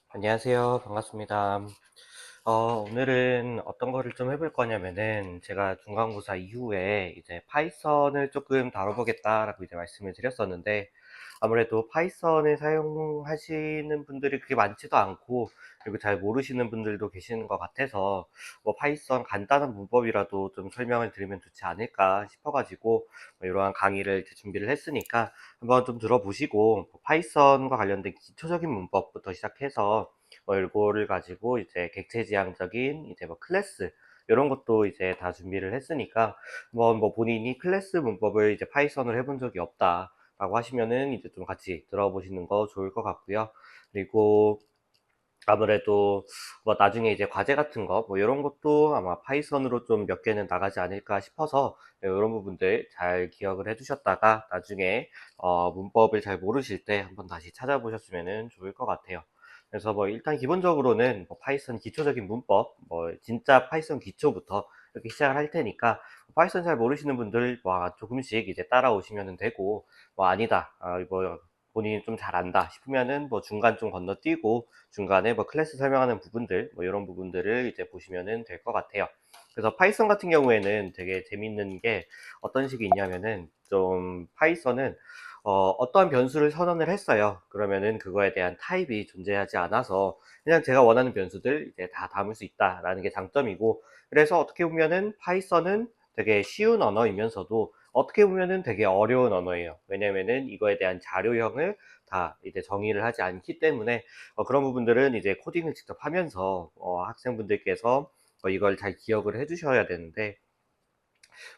안녕하세요. 반갑습니다. 오늘은 어떤 거를 좀 해볼 거냐면은 제가 중간고사 이후에 이제 파이썬을 조금 다뤄보겠다라고 이제 말씀을 드렸었는데 아무래도 파이썬을 사용하시는 분들이 그렇게 많지도 않고 그리고 잘 모르시는 분들도 계시는 것 같아서 뭐 파이썬 간단한 문법이라도 좀 설명을 드리면 좋지 않을까 싶어가지고 뭐 이러한 강의를 이제 준비를 했으니까 한번 좀 들어보시고 뭐 파이썬과 관련된 기초적인 문법부터 시작해서 뭐 이거를 가지고 이제 객체지향적인 이제 뭐 클래스 이런 것도 이제 다 준비를 했으니까 뭐 본인이 클래스 문법을 이제 파이썬을 해본 적이 없다라고 하시면은 이제 좀 같이 들어보시는 거 좋을 것 같고요. 그리고 아무래도 뭐 나중에 이제 과제 같은 거 뭐 이런 것도 아마 파이썬으로 좀 몇 개는 나가지 않을까 싶어서 이런 부분들 잘 기억을 해두셨다가 나중에 문법을 잘 모르실 때 한번 다시 찾아보셨으면 좋을 것 같아요. 그래서 뭐 일단 기본적으로는 뭐 파이썬 기초적인 문법, 뭐 진짜 파이썬 기초부터 이렇게 시작을 할 테니까 파이썬 잘 모르시는 분들 뭐 조금씩 이제 따라오시면 되고 뭐 아니다, 뭐 본인이 좀 잘 안다 싶으면은 뭐 중간 좀 건너뛰고 중간에 뭐 클래스 설명하는 부분들 뭐 이런 부분들을 이제 보시면은 될 것 같아요. 그래서 파이썬 같은 경우에는 되게 재밌는 게 어떤 식이 있냐면은 좀 파이썬은 어떠한 변수를 선언을 했어요. 그러면은 그거에 대한 타입이 존재하지 않아서 그냥 제가 원하는 변수들 이제 다 담을 수 있다라는 게 장점이고, 그래서 어떻게 보면은 파이썬은 되게 쉬운 언어이면서도 어떻게 보면은 되게 어려운 언어예요. 왜냐면은 이거에 대한 자료형을 다 이제 정의를 하지 않기 때문에 그런 부분들은 이제 코딩을 직접 하면서 학생분들께서 이걸 잘 기억을 해 주셔야 되는데,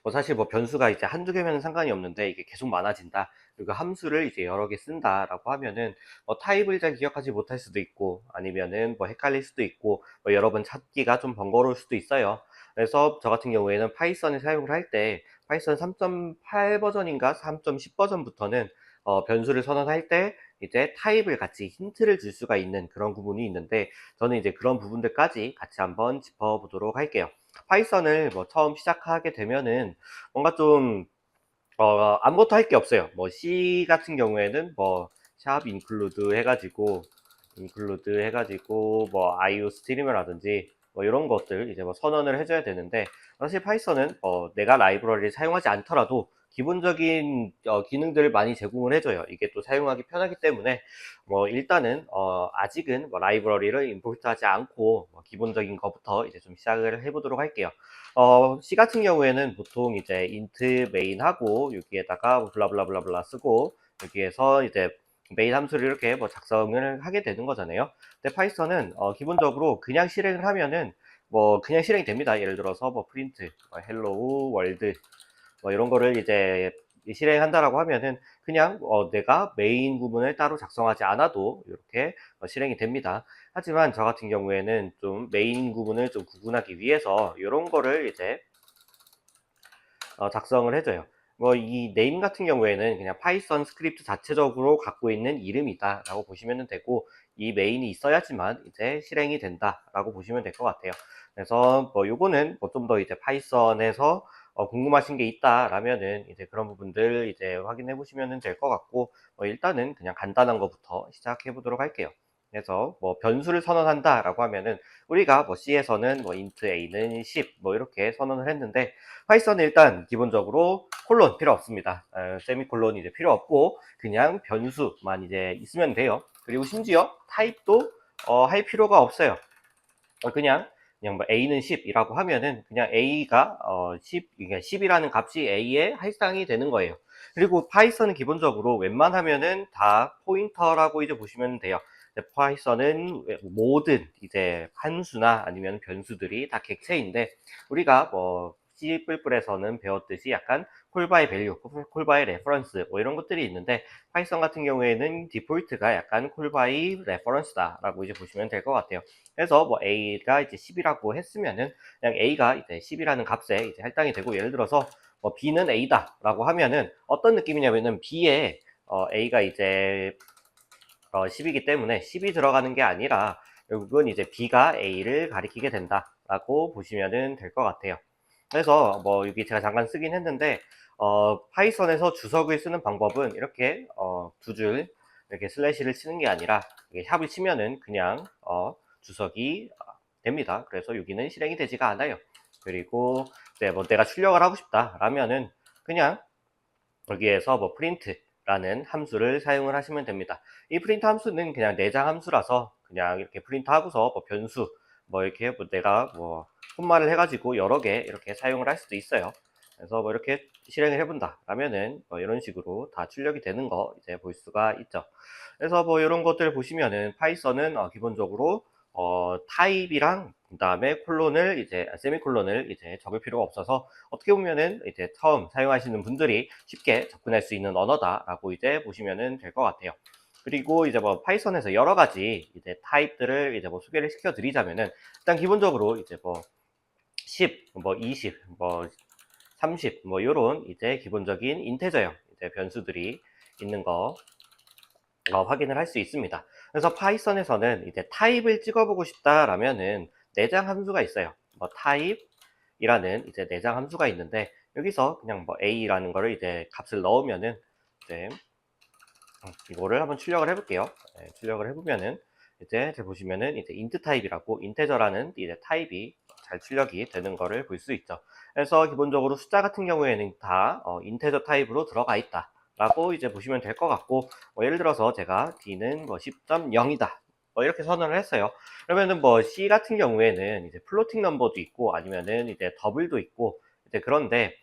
뭐 사실 뭐 변수가 이제 한두 개면 상관이 없는데 이게 계속 많아진다. 그리고 함수를 이제 여러 개 쓴다라고 하면은 타입을 잘 기억하지 못할 수도 있고 아니면은 뭐 헷갈릴 수도 있고 뭐 여러 번 찾기가 좀 번거로울 수도 있어요. 그래서 저 같은 경우에는 파이썬을 사용을 할 때 파이썬 3.8 버전인가 3.10 버전부터는 변수를 선언할 때 이제 타입을 같이 힌트를 줄 수가 있는 그런 부분이 있는데, 저는 이제 그런 부분들까지 같이 한번 짚어보도록 할게요. 파이썬을 뭐 처음 시작하게 되면은 뭔가 좀 아무것도 할 게 없어요. 뭐 C 같은 경우에는 뭐 샵 인클루드 해가지고 뭐 IO스트리머라든지 뭐 이런 것들 이제 뭐 선언을 해줘야 되는데, 사실 파이썬은 내가 라이브러리를 사용하지 않더라도 기본적인 기능들을 많이 제공을 해줘요. 이게 또 사용하기 편하기 때문에 뭐 일단은 아직은 뭐 라이브러리를 임포트하지 않고 뭐 기본적인 것부터 이제 좀 시작을 해보도록 할게요. C 같은 경우에는 보통 이제 int 메인 하고 여기에다가 뭐 블라블라블라블라 쓰고 여기에서 이제 메인 함수를 이렇게 뭐 작성을 하게 되는 거잖아요. 근데 파이썬은 기본적으로 그냥 실행을 하면은 뭐 그냥 실행이 됩니다. 예를 들어서 뭐 프린트 뭐 헬로우 월드 뭐 이런 거를 이제 실행한다라고 하면은 그냥 내가 메인 부분을 따로 작성하지 않아도 이렇게 실행이 됩니다. 하지만 저 같은 경우에는 좀 메인 부분을 좀 구분하기 위해서 이런 거를 이제 작성을 해줘요. 뭐 이 네임 같은 경우에는 그냥 파이썬 스크립트 자체적으로 갖고 있는 이름이다 라고 보시면 되고, 이 메인이 있어야지만 이제 실행이 된다 라고 보시면 될 것 같아요. 그래서 뭐 요거는 뭐 좀 더 이제 파이썬에서 궁금하신 게 있다라면은 이제 그런 부분들 이제 확인해 보시면 될 것 같고, 일단은 그냥 간단한 것부터 시작해 보도록 할게요. 그래서 뭐 변수를 선언한다라고 하면은 우리가 뭐 C에서는 뭐 int a는 10 뭐 이렇게 선언을 했는데, 파이썬은 일단 기본적으로 콜론 필요 없습니다. 세미콜론이 이제 필요 없고 그냥 변수만 이제 있으면 돼요. 그리고 심지어 타입도 할 필요가 없어요. 그냥 뭐 a는 10이라고 하면은 그냥 a가 10, 그러니까 10이라는 값이 a의 할당이 되는 거예요. 그리고 파이썬은 기본적으로 웬만하면은 다 포인터라고 이제 보시면 돼요. 파이썬은 모든 이제 함수나 아니면 변수들이 다 객체인데, 우리가 뭐 C++에서는 배웠듯이 약간 콜바이 밸류, 콜바이 레퍼런스 뭐 이런 것들이 있는데, 파이썬 같은 경우에는 디폴트가 약간 콜바이 레퍼런스다라고 이제 보시면 될 것 같아요. 그래서 뭐 a가 이제 10이라고 했으면은 그냥 a가 이제 10이라는 값에 이제 할당이 되고, 예를 들어서 뭐 b는 a다라고 하면은 어떤 느낌이냐면은 b에 a가 이제 10이기 때문에 10이 들어가는 게 아니라 결국은 이제 b가 a를 가리키게 된다라고 보시면 될 것 같아요. 그래서 뭐 여기 제가 잠깐 쓰긴 했는데 파이썬에서 주석을 쓰는 방법은 이렇게 두 줄 이렇게 슬래시를 치는 게 아니라 샵을 치면은 그냥 주석이 됩니다. 그래서 여기는 실행이 되지가 않아요. 그리고 네, 뭐 내가 출력을 하고 싶다 라면은 그냥 여기에서 뭐 프린트라는 함수를 사용을 하시면 됩니다. 이 프린트 함수는 그냥 내장 함수라서 그냥 이렇게 프린트 하고서 뭐 변수 뭐 이렇게 뭐 내가 뭐 콤마를 해가지고 여러 개 이렇게 사용을 할 수도 있어요. 그래서 뭐 이렇게 실행을 해본다 라면은 뭐 이런 식으로 다 출력이 되는 거 이제 볼 수가 있죠. 그래서 뭐 이런 것들 보시면은 파이썬은 기본적으로 타입이랑 그다음에 콜론을 이제 세미콜론을 이제 적을 필요가 없어서 어떻게 보면은 이제 처음 사용하시는 분들이 쉽게 접근할 수 있는 언어다라고 이제 보시면은 될 것 같아요. 그리고 이제 뭐 파이썬에서 여러 가지 이제 타입들을 이제 뭐 소개를 시켜 드리자면은 일단 기본적으로 이제 뭐 10, 뭐 20, 뭐 30, 뭐 요런 이제 기본적인 인테저형 이제 변수들이 있는 거 확인을 할 수 있습니다. 그래서 파이썬에서는 이제 타입을 찍어보고 싶다라면은 내장 함수가 있어요. 뭐 타입이라는 이제 내장 함수가 있는데 여기서 그냥 뭐 a라는 거를 이제 값을 넣으면은 이제 이거를 한번 출력을 해볼게요. 네, 출력을 해보면은 이제 보시면은 이제 int 타입이라고 인테저라는 이제 타입이 잘 출력이 되는 거를 볼 수 있죠. 그래서 기본적으로 숫자 같은 경우에는 다 인테저 타입으로 들어가 있다. 라고 이제 보시면 될 것 같고, 뭐 예를 들어서 제가 d는 뭐 10.0이다. 뭐 이렇게 선언을 했어요. 그러면은 뭐 C 같은 경우에는 이제 플로팅 넘버도 있고 아니면은 이제 더블도 있고 이제 그런데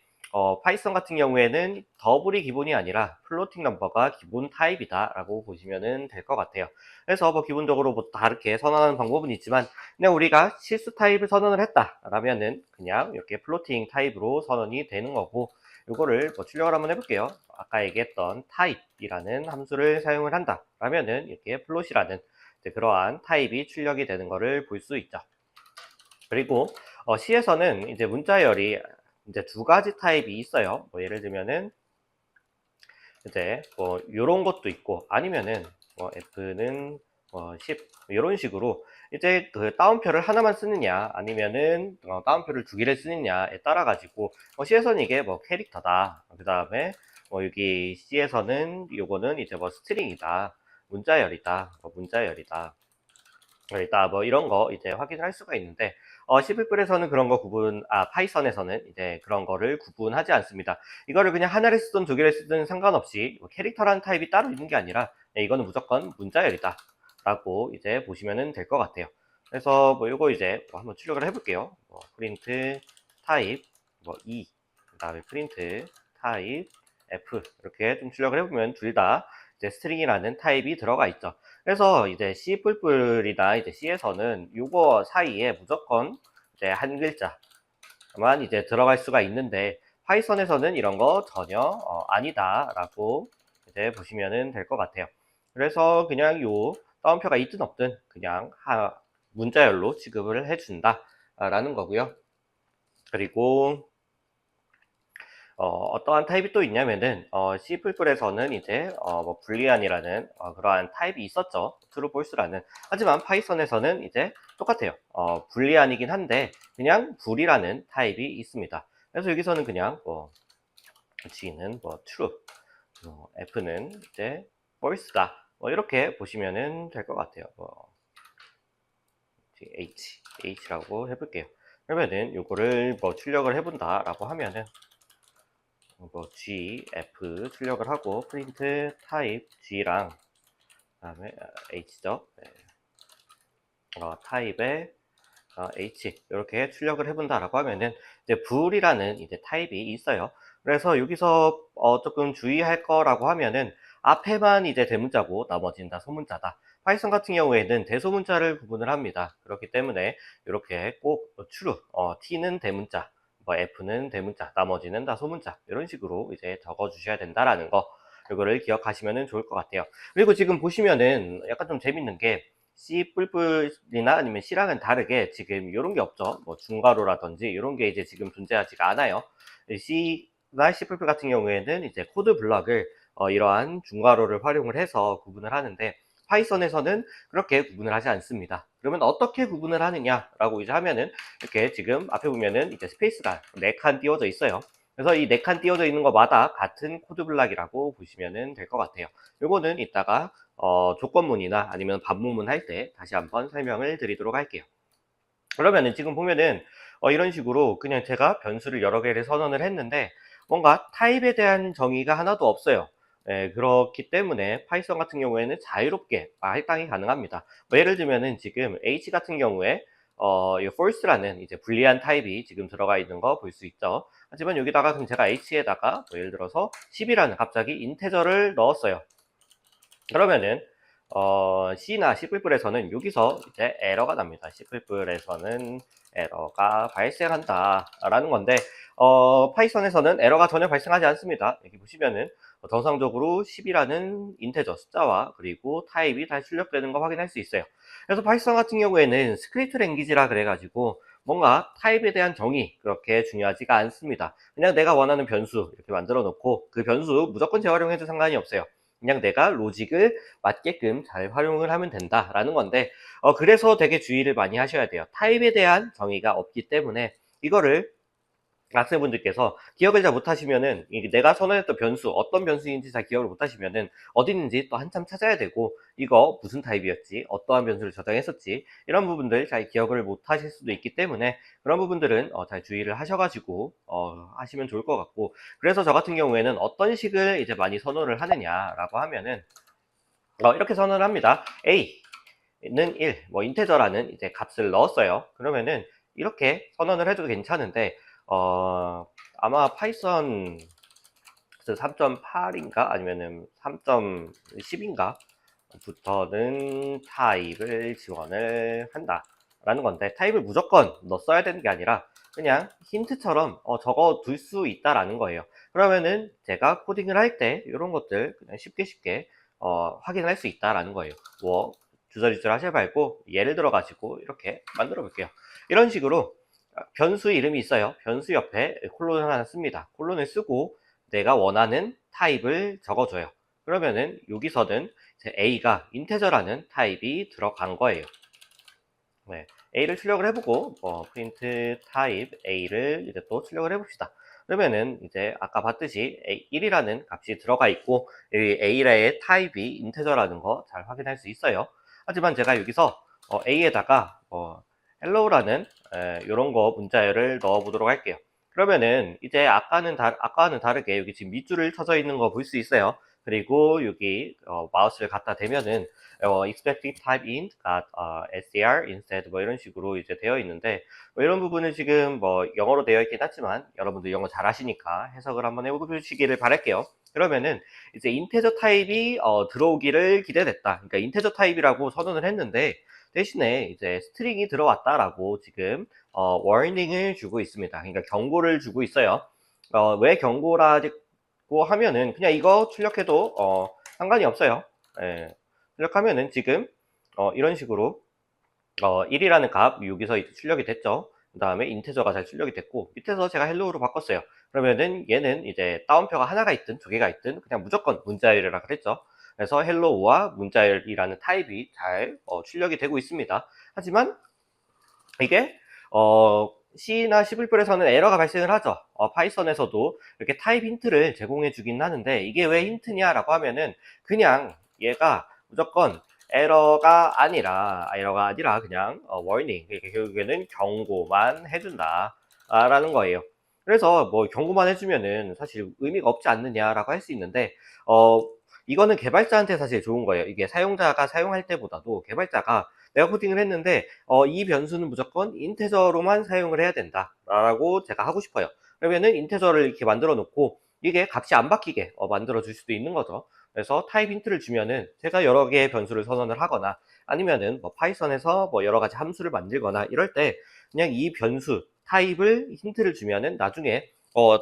파이썬 같은 경우에는 더블이 기본이 아니라 플로팅 넘버가 기본 타입이다 라고 보시면 될 것 같아요. 그래서 뭐 기본적으로 뭐 다르게 선언하는 방법은 있지만 그냥 우리가 실수 타입을 선언을 했다 라면은 그냥 이렇게 플로팅 타입으로 선언이 되는 거고, 이거를 뭐 출력을 한번 해볼게요. 아까 얘기했던 타입이라는 함수를 사용을 한다 라면은 이렇게 플롯이라는 그러한 타입이 출력이 되는 거를 볼 수 있죠. 그리고 C에서는 이제 문자열이 이제 두 가지 타입이 있어요. 뭐 예를 들면은 이제 뭐 이런 것도 있고 아니면은 뭐 F는 10 이런 식으로 이제 그 따옴표를 하나만 쓰느냐 아니면은 따옴표를 두 개를 쓰느냐에 따라 가지고 C에서는 이게 뭐 캐릭터다. 그 다음에 뭐 여기 C에서는 요거는 이제 뭐 스트링이다. 문자열이다. 뭐 문자열이다. 일단 뭐 이런 거 이제 확인할 수가 있는데 C++에서는 그런 거 파이썬에서는 이제 그런 거를 구분하지 않습니다. 이거를 그냥 하나를 쓰든 두 개를 쓰든 상관없이 뭐 캐릭터라는 타입이 따로 있는 게 아니라 이거는 무조건 문자열이다 라고 이제 보시면 될 것 같아요. 그래서 뭐 이거 이제 뭐 한번 출력을 해볼게요. 뭐 프린트 타입 뭐 E 그다음에 프린트 타입 F 이렇게 좀 출력을 해보면 둘 다 이제 스트링이라는 타입이 들어가 있죠. 그래서 이제 C++이나 이제 C에서는 요거 사이에 무조건 이제 한 글자만 이제 들어갈 수가 있는데 파이썬에서는 이런 거 전혀 아니다라고 이제 보시면 될 것 같아요. 그래서 그냥 요 따옴표가 있든 없든 그냥 문자열로 취급을 해준다라는 거고요. 그리고 어떠한 타입이 또 있냐면은 C++에서는 이제 뭐 불리안이라는 그러한 타입이 있었죠. true false라는. 하지만 파이썬에서는 이제 똑같아요. 불리안이긴 한데 그냥 불이라는 타입이 있습니다. 그래서 여기서는 그냥 G는 뭐 true, F는 이제 false다. 뭐 이렇게 보시면은 될 것 같아요. H라고 해볼게요. 그러면은 요거를 뭐 출력을 해본다라고 하면은 뭐 G, F 출력을 하고 프린트 타입 G랑 그다음에 H죠. 네. 타입에 H 이렇게 출력을 해본다라고 하면은 이제 불이라는 이제 타입이 있어요. 그래서 여기서 조금 주의할 거라고 하면은 앞에만 이제 대문자고 나머지는 다 소문자다. 파이썬 같은 경우에는 대소문자를 구분을 합니다. 그렇기 때문에 이렇게 꼭 true, T는 대문자, 뭐 F는 대문자, 나머지는 다 소문자 이런 식으로 이제 적어 주셔야 된다라는 거, 이거를 기억하시면 좋을 것 같아요. 그리고 지금 보시면은 약간 좀 재밌는 게 C++이나 아니면 C랑은 다르게 지금 이런 게 없죠. 뭐 중괄호라든지 이런 게 이제 지금 존재하지가 않아요. C나 C++ 같은 경우에는 이제 코드 블럭을 이러한 중괄호를 활용을 해서 구분을 하는데 파이썬에서는 그렇게 구분을 하지 않습니다. 그러면 어떻게 구분을 하느냐라고 이제 하면은 이렇게 지금 앞에 보면은 이제 스페이스가 4칸 띄워져 있어요. 그래서 이 4칸 띄워져 있는 것마다 같은 코드 블락이라고 보시면 될 것 같아요. 요거는 이따가 조건문이나 아니면 반문문 할 때 다시 한번 설명을 드리도록 할게요. 그러면은 지금 보면은 이런 식으로 그냥 제가 변수를 여러 개를 선언을 했는데 뭔가 타입에 대한 정의가 하나도 없어요. 예, 그렇기 때문에 파이썬 같은 경우에는 자유롭게 할당이 가능합니다. 뭐 예를 들면은 지금 H 같은 경우에 이 false라는 이제 불리한 타입이 지금 들어가 있는 거 볼 수 있죠. 하지만 여기다가 그럼 제가 H에다가 뭐 예를 들어서 10이라는 갑자기 인테저를 넣었어요. 그러면은 C나 C++에서는 여기서 이제 에러가 납니다. C++에서는 에러가 발생한다 라는 건데 파이썬에서는 에러가 전혀 발생하지 않습니다. 여기 보시면은 정상적으로 10이라는 인테저 숫자와 그리고 타입이 다 출력되는 거 확인할 수 있어요. 그래서 파이썬 같은 경우에는 스크립트 랭귀지라 그래가지고 뭔가 타입에 대한 정의 그렇게 중요하지가 않습니다. 그냥 내가 원하는 변수 이렇게 만들어 놓고 그 변수 무조건 재활용해도 상관이 없어요. 그냥 내가 로직을 맞게끔 잘 활용을 하면 된다라는 건데 그래서 되게 주의를 많이 하셔야 돼요. 타입에 대한 정의가 없기 때문에 이거를 학생분들께서 기억을 잘 못하시면은 내가 선언했던 변수 어떤 변수인지 잘 기억을 못하시면은 어디 있는지 또 한참 찾아야 되고 이거 무슨 타입이었지 어떠한 변수를 저장했었지 이런 부분들 잘 기억을 못하실 수도 있기 때문에 그런 부분들은 잘 주의를 하셔가지고 하시면 좋을 것 같고 그래서 저 같은 경우에는 어떤 식을 이제 많이 선언을 하느냐라고 하면은 이렇게 선언을 합니다. A는 1, 뭐 인테저라는 이제 값을 넣었어요. 그러면은 이렇게 선언을 해도 괜찮은데 아마 파이썬 3.8인가 아니면은 3.10인가 부터는 타입을 지원을 한다 라는 건데 타입을 무조건 넣었어야 되는 게 아니라 그냥 힌트처럼 적어 둘 수 있다라는 거예요. 그러면은 제가 코딩을 할 때 이런 것들 그냥 쉽게 확인할 수 있다라는 거예요. 뭐 주저리줄 하지 말고 예를 들어 가지고 이렇게 만들어 볼게요. 이런 식으로 변수 이름이 있어요. 변수 옆에 콜론을 하나 씁니다. 콜론을 쓰고 내가 원하는 타입을 적어줘요. 그러면은 여기서는 A가 인테저라는 타입이 들어간 거예요. 네, A를 출력을 해보고 print 타입 A를 이제 또 출력을 해봅시다. 그러면은 이제 아까 봤듯이 1이라는 값이 들어가 있고 A의 타입이 인테저라는 거 잘 확인할 수 있어요. 하지만 제가 여기서 A에다가 hello라는 이런 거 문자열을 넣어 보도록 할게요. 그러면은 이제 아까와는 다르게 여기 지금 밑줄을 쳐져 있는 거 볼 수 있어요. 그리고 여기 마우스를 갖다 대면은 expected type in str instead 뭐 이런 식으로 이제 되어 있는데 뭐 이런 부분은 지금 뭐 영어로 되어 있긴 하지만 여러분들 영어 잘 하시니까 해석을 한번 해보시기를 바랄게요. 그러면은 이제 인테저 타입이 들어오기를 기대됐다. 그러니까 인테저 타입이라고 선언을 했는데 대신에 이제 스트링이 들어왔다라고 지금 warning을 주고 있습니다. 그러니까 경고를 주고 있어요. 왜 경고라고 하면은 그냥 이거 출력해도 상관이 없어요. 예. 출력하면은 지금 이런 식으로 1이라는 값 여기서 이제 출력이 됐죠. 그 다음에 인테저가 잘 출력이 됐고 밑에서 제가 헬로우로 바꿨어요. 그러면은 얘는 이제 따옴표가 하나가 있든 두 개가 있든 그냥 무조건 문자열이라 그랬죠. 그래서 헬로우와 문자열이라는 타입이 잘 출력이 되고 있습니다. 하지만 이게 C나 C++에서는 에러가 발생을 하죠. 파이썬에서도 이렇게 타입 힌트를 제공해 주긴 하는데 이게 왜 힌트냐라고 하면은 그냥 얘가 무조건 에러가 아니라 그냥 warning 결국에는 경고만 해준다 라는 거예요. 그래서 뭐 경고만 해주면은 사실 의미가 없지 않느냐라고 할 수 있는데 이거는 개발자한테 사실 좋은 거예요. 이게 사용자가 사용할 때보다도 개발자가 내가 코딩을 했는데 이 변수는 무조건 인테저로만 사용을 해야 된다 라고 제가 하고 싶어요. 그러면은 인테저를 이렇게 만들어 놓고 이게 값이 안 바뀌게 만들어 줄 수도 있는 거죠. 그래서 타입 힌트를 주면은 제가 여러 개의 변수를 선언을 하거나 아니면은 뭐 파이썬에서 뭐 여러 가지 함수를 만들거나 이럴 때 그냥 이 변수 타입을 힌트를 주면은 나중에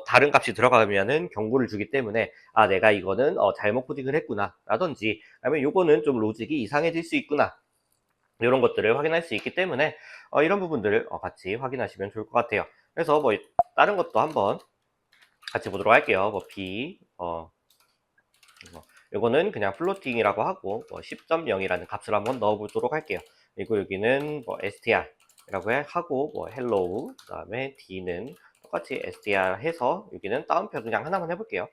다른 값이 들어가면은 경고를 주기 때문에 아 내가 이거는 잘못 코딩을 했구나 라든지 아니면 요거는 좀 로직이 이상해질 수 있구나 이런 것들을 확인할 수 있기 때문에 이런 부분들을 같이 확인하시면 좋을 것 같아요. 그래서 뭐 다른 것도 한번 같이 보도록 할게요. 뭐 B 요거는 그냥 플로팅이라고 하고 뭐 10.0이라는 값을 한번 넣어 보도록 할게요. 그리고 여기는 뭐 str 이라고 하고 뭐 hello 그다음에 d는 똑같이 str 해서 여기는 따옴표 그냥 하나만 해볼게요.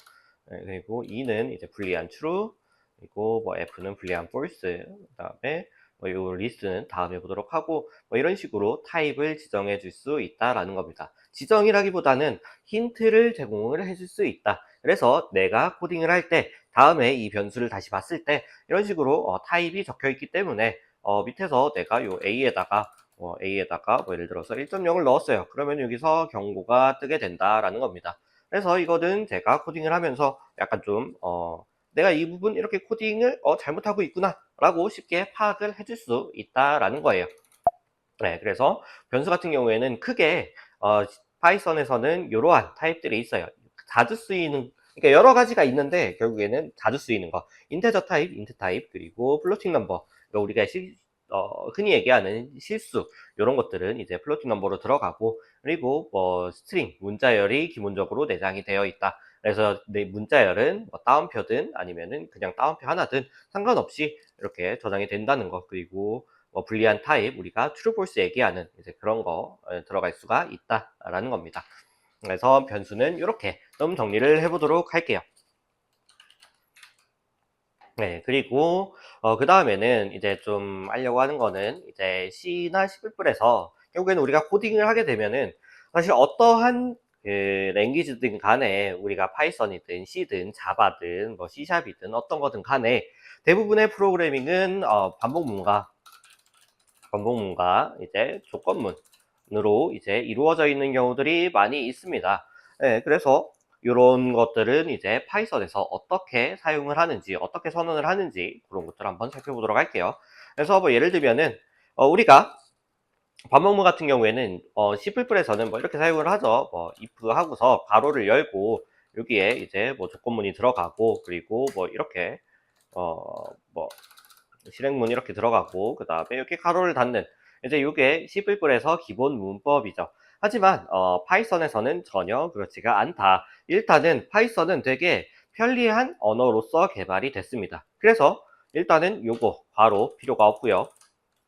그리고 2는 이제 불리한 true, 그리고 뭐 f는 불리한 false, 그다음에 요 리스트는 다음에 보도록 하고, 이런 식으로 타입을 지정해 줄 수 있다라는 겁니다. 지정이라기보다는 힌트를 제공을 해줄 수 있다. 그래서 내가 코딩을 할 때 다음에 이 변수를 다시 봤을 때 이런 식으로 타입이 적혀 있기 때문에 밑에서 내가 요 A에다가 예를 들어서 1.0을 넣었어요. 그러면 여기서 경고가 뜨게 된다라는 겁니다. 그래서 이거는 제가 코딩을 하면서 약간 좀 내가 이 부분 이렇게 코딩을 잘못하고 있구나 라고 쉽게 파악을 해줄 수 있다라는 거예요. 네, 그래서 변수 같은 경우에는 크게 파이썬에서는 이러한 타입들이 있어요. 자주 쓰이는, 그러니까 여러 가지가 있는데 결국에는 자주 쓰이는 거, 인테저 타입, 인트 타입, 그리고 플로팅 넘버, 우리가 흔히 얘기하는 실수, 이런 것들은 이제 플로팅 넘버로 들어가고, 그리고 스트링, 문자열이 기본적으로 내장이 되어 있다. 그래서 내 문자열은 따옴표든 아니면은 그냥 따옴표 하나든 상관없이 이렇게 저장이 된다는 거. 그리고 불리한 타입, 우리가 true, false 얘기하는 이제 그런 거 들어갈 수가 있다라는 겁니다. 그래서 변수는 이렇게 좀 정리를 해보도록 할게요. 네, 그리고 그 다음에는 이제 좀 하려고 하는 거는 이제 C나 C++에서 결국에는 우리가 코딩을 하게 되면은 사실 어떠한 그 랭귀지든 간에 우리가 파이썬이든 C든 자바든 뭐 C샵이든 어떤 거든 간에 대부분의 프로그래밍은 반복문과 이제 조건문으로 이제 이루어져 있는 경우들이 많이 있습니다. 네, 그래서 이런 것들은 이제 파이썬에서 어떻게 사용을 하는지, 어떻게 선언을 하는지 그런 것들 한번 살펴보도록 할게요. 그래서 뭐 예를 들면은 우리가 반복문 같은 경우에는 C++에서는 뭐 이렇게 사용을 하죠. if 하고서 가로를 열고 여기에 이제 뭐 조건문이 들어가고, 그리고 뭐 이렇게 뭐 실행문 이렇게 들어가고, 그 다음에 이렇게 가로를 닫는, 이제 이게 C++에서 기본 문법이죠. 하지만 파이썬에서는 전혀 그렇지가 않다. 일단은 파이썬은 되게 편리한 언어로서 개발이 됐습니다. 그래서 일단은 요거 괄호 필요가 없고요.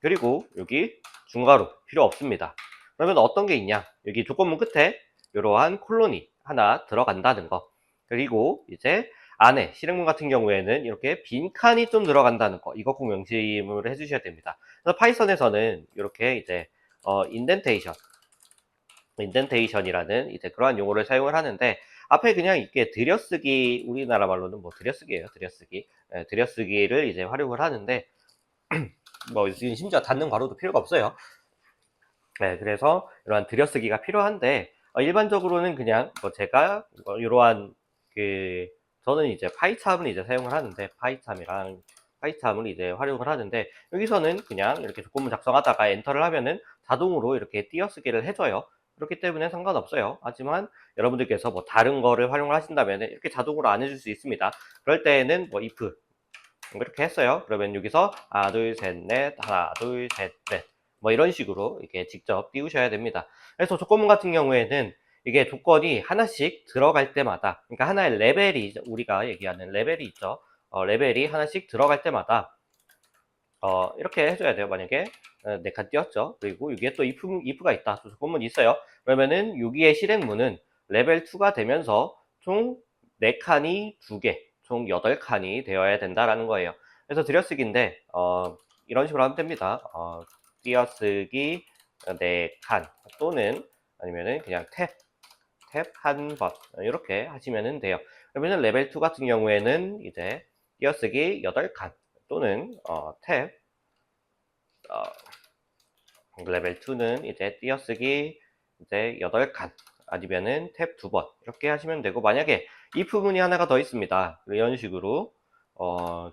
그리고 여기 중괄호 필요 없습니다. 그러면 어떤 게 있냐? 여기 조건문 끝에 이러한 콜론이 하나 들어간다는 거. 그리고 이제 안에 실행문 같은 경우에는 이렇게 빈칸이 좀 들어간다는 거. 이거 꼭 명심을 해주셔야 됩니다. 그래서 파이썬에서는 이렇게 이제 인덴테이션이라는 이제 그러한 용어를 사용을 하는데, 앞에 그냥 이렇게 들여쓰기, 우리나라 말로는 뭐 들여쓰기예요. 들여쓰기. 들여쓰기를 이제 활용을 하는데, 뭐 심지어 닫는 괄호도 필요가 없어요. 네, 그래서 이러한 들여쓰기가 필요한데 일반적으로는 그냥 제가 이러한 저는 이제 파이참을 이제 사용을 하는데, 파이참을 이제 활용을 하는데, 여기서는 그냥 이렇게 조건문 작성하다가 엔터를 하면은 자동으로 이렇게 띄어쓰기를 해줘요. 그렇기 때문에 상관없어요. 하지만 여러분들께서 뭐 다른 거를 활용을 하신다면 이렇게 자동으로 안 해줄 수 있습니다. 그럴 때에는 뭐 if 이렇게 했어요. 그러면 여기서 하나 둘 셋 넷, 하나 둘 셋 넷, 뭐 이런 식으로 이렇게 직접 띄우셔야 됩니다. 그래서 조건문 같은 경우에는 이게 조건이 하나씩 들어갈 때마다, 그러니까 하나의 레벨이, 우리가 얘기하는 레벨이 있죠. 레벨이 하나씩 들어갈 때마다 이렇게 해줘야 돼요. 만약에 4칸 띄웠죠. 그리고 여기에 또 if가 있다. 또 조건문이 있어요. 그러면은 여기에 실행문은 레벨 2가 되면서 총 4칸이 2개, 총 8칸이 되어야 된다라는 거예요. 그래서 들여쓰기인데 이런 식으로 하면 됩니다. 띄어쓰기 4칸 또는 아니면은 그냥 탭 한 번 이렇게 하시면 돼요. 그러면 레벨 2 같은 경우에는 이제 띄어쓰기 8칸 또는 탭 레벨 2는 이제 띄어쓰기 이제 8칸 아니면은 탭 2번 이렇게 하시면 되고, 만약에 if 문이 하나가 더 있습니다. 이런 식으로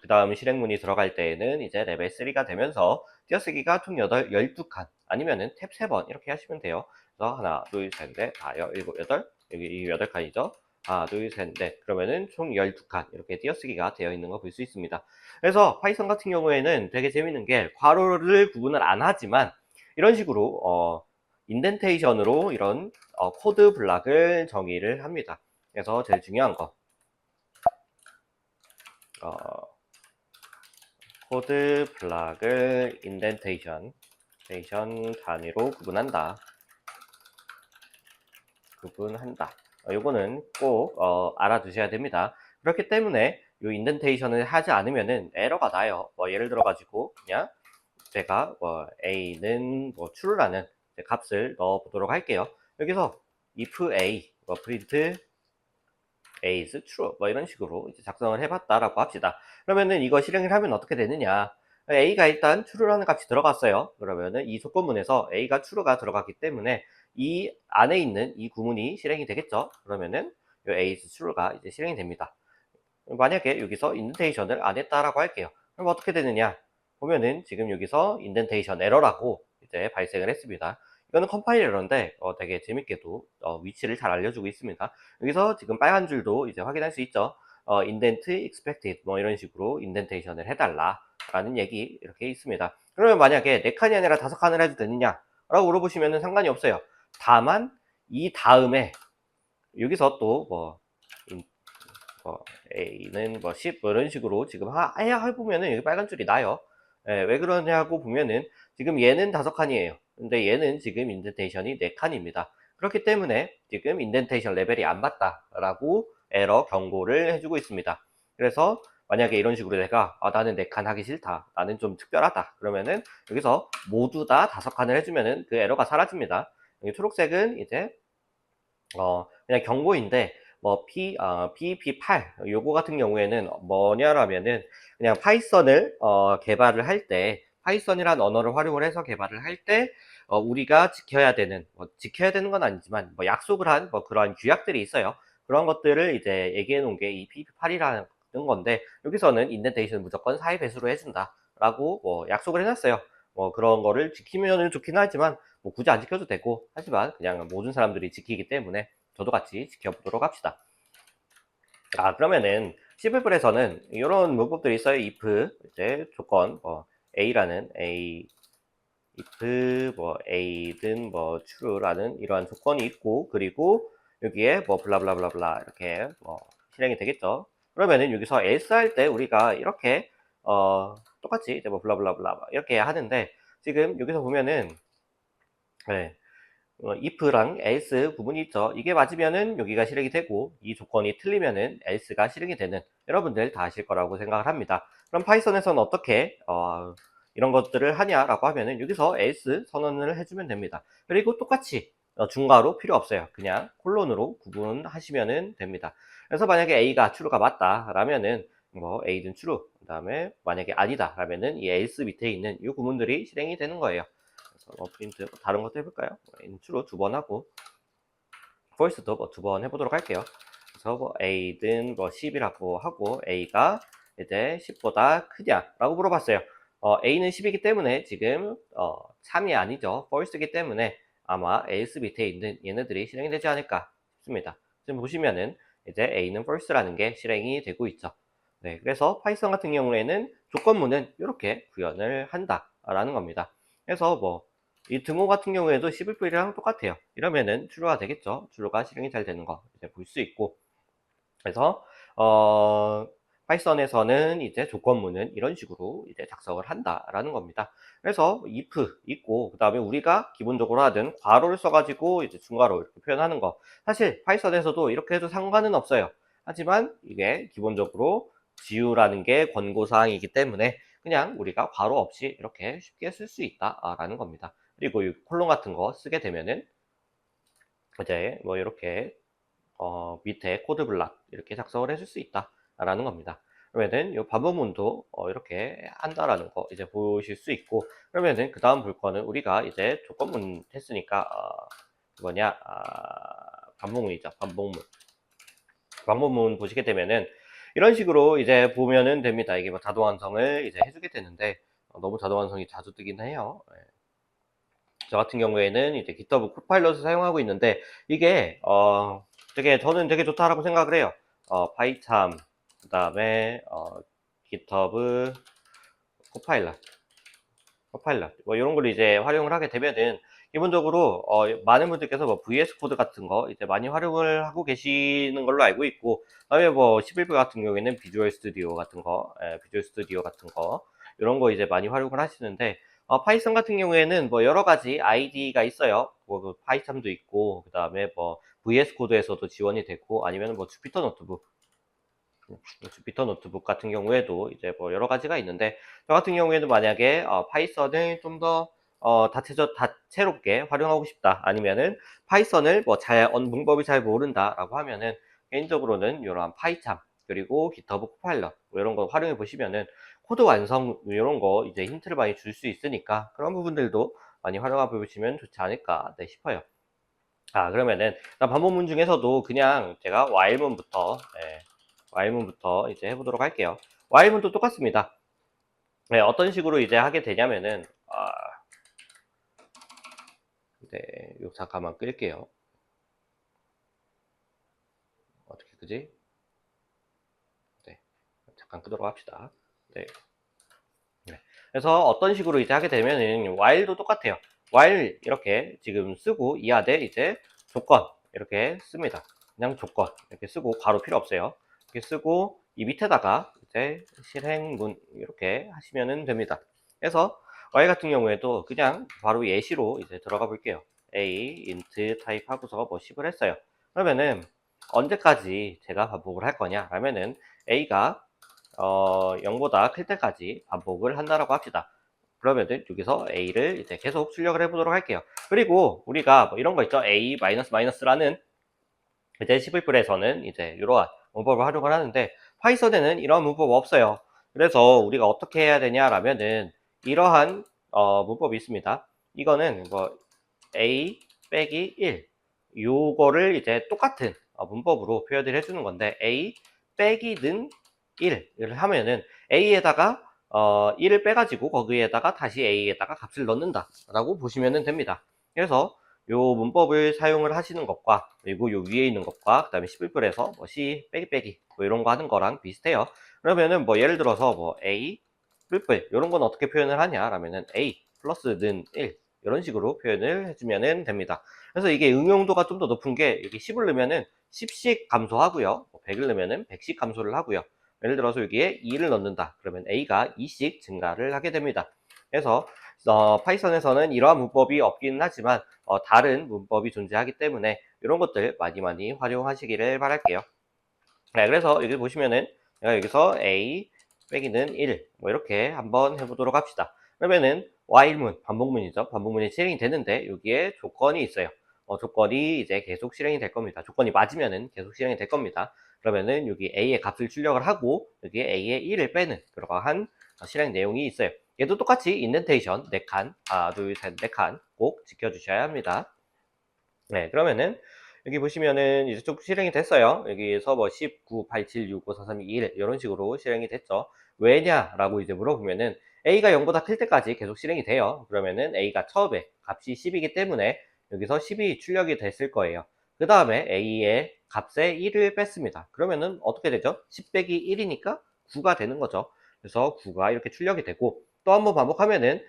그 다음 실행문이 들어갈 때에는 이제 레벨 3가 되면서 띄어쓰기가 총 12칸 아니면은 탭 3번 이렇게 하시면 돼요. 그래서 하나 둘셋넷 다 일곱 여덟, 여기 8칸이죠. 하나 둘셋넷, 그러면은 총 12칸 이렇게 띄어쓰기가 되어 있는 거 볼 수 있습니다. 그래서 파이썬 같은 경우에는 되게 재밌는 게 괄호를 구분을 안 하지만 이런 식으로 인덴테이션으로 이런 코드 블락을 정의를 합니다. 그래서 제일 중요한 거 코드 블락을 인덴테이션 단위로 구분한다. 구분한다. 요거는 꼭 알아두셔야 됩니다. 그렇기 때문에 요 인덴테이션을 하지 않으면은 에러가 나요. 뭐 예를 들어 가지고 그냥 제가 뭐 a는 뭐 true라는 값을 넣어 보도록 할게요. 여기서 if a 뭐 print a is true 뭐 이런 식으로 이제 작성을 해봤다라고 합시다. 그러면은 이거 실행을 하면 어떻게 되느냐? a가 일단 true라는 값이 들어갔어요. 그러면은 이 조건문에서 a가 true가 들어갔기 때문에 이 안에 있는 이 구문이 실행이 되겠죠. 그러면은 이 a is true가 이제 실행이 됩니다. 만약에 여기서 인덴테이션을 안 했다라고 할게요. 그럼 어떻게 되느냐? 보면은 지금 여기서 인덴테이션 에러라고 이제 발생을 했습니다. 이거는 컴파일 에러인데 되게 재밌게도 위치를 잘 알려주고 있습니다. 여기서 지금 빨간 줄도 이제 확인할 수 있죠. 인덴트 expected 뭐 이런 식으로 인덴테이션을 해달라 라는 얘기 이렇게 있습니다. 그러면 만약에 4칸이 아니라 5칸을 해도 되느냐? 라고 물어보시면 상관이 없어요. 다만 이 다음에 여기서 또뭐 A는 뭐 10, 뭐 이런 식으로 지금 해보면은 여기 빨간 줄이 나요. 예, 왜 그러냐고 보면은 지금 얘는 5칸이에요. 근데 얘는 지금 인덴테이션이 4칸입니다. 그렇기 때문에 지금 인덴테이션 레벨이 안 맞다라고 에러 경고를 해주고 있습니다. 그래서 만약에 이런 식으로 내가 나는 4칸 하기 싫다. 나는 좀 특별하다. 그러면은 여기서 모두 다 5칸을 해주면은 그 에러가 사라집니다. 여기 초록색은 이제 그냥 경고인데 뭐 PEP8 요거 같은 경우에는 뭐냐라면은 그냥 파이썬을 개발을 할 때 파이썬이란 언어를 활용을 해서 개발을 할 때 우리가 지켜야 되는 뭐 지켜야 되는 건 아니지만 뭐 약속을 한 뭐 그러한 규약들이 있어요. 그런 것들을 이제 얘기해 놓은 게 이 PEP8이라는 건데 여기서는 인덴테이션 무조건 4의 배수로 해준다라고 뭐 약속을 해놨어요. 뭐 그런 거를 지키면 좋긴 하지만 뭐 굳이 안 지켜도 되고 하지만 그냥 모든 사람들이 지키기 때문에 저도 같이 지켜보도록 합시다. 그러면은 C++에서는 이런 문법들이 있어요. if 이제 조건 a라는 a if 뭐 a든 뭐 true라는 이러한 조건이 있고 그리고 여기에 뭐 블라블라블라블라 이렇게 뭐 실행이 되겠죠. 그러면은 여기서 else 할 때 우리가 이렇게 똑같이 이제 뭐 블라블라블라 이렇게 하는데 지금 여기서 보면은 네, if랑 else 부분이 있죠. 이게 맞으면은 여기가 실행이 되고 이 조건이 틀리면은 else가 실행이 되는 여러분들 다 아실 거라고 생각을 합니다. 그럼 파이썬에서는 어떻게 이런 것들을 하냐라고 하면은 여기서 else 선언을 해주면 됩니다. 그리고 똑같이 중괄호 필요 없어요. 그냥 콜론으로 구분하시면 됩니다. 그래서 만약에 a가 true가 맞다라면은 뭐 a든 true 그 다음에 만약에 아니다 라면은 이 else 밑에 있는 이 구문들이 실행이 되는 거예요. 프린트 다른 것도 해볼까요? 인트로 2번 하고 false도 뭐 2번 해보도록 할게요. 그래서 뭐 a든 뭐 10이라고 하고 a가 이제 10보다 크냐라고 물어봤어요. a는 10이기 때문에 지금 3이 아니죠. false이기 때문에 아마 else 밑에 있는 얘네들이 실행이 되지 않을까 싶습니다. 지금 보시면은 이제 a는 false라는 게 실행이 되고 있죠. 네, 그래서 파이썬 같은 경우에는 조건문은 이렇게 구현을 한다라는 겁니다. 그래서 뭐 이 등호 같은 경우에도 11불이랑 똑같아요. 이러면은 true가 되겠죠. true가 실행이 잘 되는 거 이제 볼 수 있고. 그래서 파이썬에서는 이제 조건문은 이런 식으로 이제 작성을 한다라는 겁니다. 그래서 if 있고 그다음에 우리가 기본적으로 하던 괄호를 써가지고 이제 중괄호 이렇게 표현하는 거. 사실 파이썬에서도 이렇게 해도 상관은 없어요. 하지만 이게 기본적으로 지우라는 게 권고사항이기 때문에 그냥 우리가 괄호 없이 이렇게 쉽게 쓸 수 있다라는 겁니다. 그리고 이 콜론 같은 거 쓰게 되면은 이제 뭐 이렇게 밑에 코드 블락 이렇게 작성을 해줄 수 있다라는 겁니다. 그러면은 이 반복문도 이렇게 한다라는 거 이제 보실 수 있고 그러면은 그 다음 볼 거는 우리가 이제 조건문 했으니까 뭐냐 반복문이죠. 반복문 보시게 되면은 이런 식으로 이제 보면은 됩니다. 이게 뭐 자동 완성을 이제 해주게 되는데 너무 자동 완성이 자주 뜨긴 해요. 예. 저 같은 경우에는 이제 GitHub 코파일럿을 사용하고 있는데 이게 되게 저는 되게 좋다라고 생각을 해요. 파이참 그다음에 GitHub 코파일럿 뭐 이런 걸 이제 활용을 하게 되면은 기본적으로 많은 분들께서 뭐 VS 코드 같은 거 이제 많이 활용을 하고 계시는 걸로 알고 있고 그다음에 뭐 11부 같은 경우에는 비주얼 스튜디오 같은 거 비주얼 스튜디오 같은 거 이런 거 이제 많이 활용을 하시는데 파이썬 같은 경우에는 뭐 여러 가지 ID가 있어요. 뭐 파이참도 있고 그다음에 뭐 VS 코드에서도 지원이 되고 아니면 뭐 주피터 노트북 같은 경우에도 이제 뭐 여러 가지가 있는데 저 같은 경우에는 만약에 파이썬을 좀 더 다채롭게 활용하고 싶다 아니면은 파이썬을 뭐 문법을 잘 모른다라고 하면은 개인적으로는 이러한 파이참 그리고 GitHub 코파일럿 뭐 이런 거 활용해 보시면은 코드 완성 이런 거 이제 힌트를 많이 줄 수 있으니까 그런 부분들도 많이 활용해 보시면 좋지 않을까 네, 싶어요. 그러면은 반복문 중에서도 그냥 제가 while문부터 이제 해보도록 할게요. while문도 똑같습니다. 네, 어떤 식으로 이제 하게 되냐면은 네, 요 잠깐만 끌게요. 어떻게 끄지? 네, 잠깐 끄도록 합시다. 네. 네. 그래서 어떤 식으로 이제 하게 되면은 while도 똑같아요. while 이렇게 지금 쓰고 이 안에 이제 조건 이렇게 씁니다. 그냥 조건 이렇게 쓰고 괄호 필요 없어요. 이렇게 쓰고 이 밑에다가 이제 실행문 이렇게 하시면 됩니다. 그래서 while 같은 경우에도 그냥 바로 예시로 이제 들어가 볼게요. a int 타입 하고서 뭐 10을 했어요. 그러면은 언제까지 제가 반복을 할 거냐 하면은 a가 0보다 클 때까지 반복을 한다라고 합시다. 그러면은 여기서 a를 이제 계속 출력을 해보도록 할게요. 그리고 우리가 뭐 이런 거 있죠. a 마이너스라는 이제 C++에서는 이제 이러한 문법을 활용을 하는데 파이썬에는 이런 문법 없어요. 그래서 우리가 어떻게 해야 되냐라면은 이러한 문법이 있습니다. 이거는 뭐 a 빼기 1 요거를 이제 똑같은 문법으로 표현을 해주는 건데 a 빼기는 1을 하면은 a에다가 1을 빼가지고 거기에다가 다시 a에다가 값을 넣는다 라고 보시면 됩니다. 그래서 요 문법을 사용을 하시는 것과 그리고 요 위에 있는 것과 그 다음에 C++에서 뭐 C 빼기 뭐 이런 거 하는 거랑 비슷해요. 그러면은 뭐 예를 들어서 뭐 A 뿔뿔 이런 건 어떻게 표현을 하냐 라면은 A 플러스는 1 이런 식으로 표현을 해주면 됩니다. 그래서 이게 응용도가 좀 더 높은 게 여기 10을 넣으면은 10씩 감소하고요. 100을 넣으면은 100씩 감소를 하고요. 예를 들어서 여기에 2를 넣는다. 그러면 A가 2씩 증가를 하게 됩니다. 그래서 파이썬에서는 이러한 문법이 없기는 하지만 다른 문법이 존재하기 때문에 이런 것들 많이 활용하시기를 바랄게요. 네, 그래서 여기 보시면은 제가 여기서 A 빼기는 1 뭐 이렇게 한번 해보도록 합시다. 그러면은 while문 반복문이죠. 반복문이 실행이 되는데 여기에 조건이 있어요. 조건이 이제 계속 실행이 될 겁니다. 조건이 맞으면은 계속 실행이 될 겁니다. 그러면은 여기 A의 값을 출력을 하고 여기에 A의 1을 빼는 그러한 실행 내용이 있어요. 얘도 똑같이 인덴테이션 4칸, 하나, 둘, 셋, 4칸 꼭 지켜주셔야 합니다. 네, 그러면은 여기 보시면은 이제 쭉 실행이 됐어요. 여기에서 뭐 19, 87, 65, 4, 3, 2, 1 이런 식으로 실행이 됐죠. 왜냐라고 이제 물어보면은 A가 0보다 클 때까지 계속 실행이 돼요. 그러면은 A가 처음에 값이 10이기 때문에 여기서 10이 출력이 됐을 거예요. 그 다음에 A의 값에 1을 뺐습니다. 그러면은 어떻게 되죠? 10 빼기 1이니까 9가 되는 거죠. 그래서 9가 이렇게 출력이 되고 또 한번 반복하면은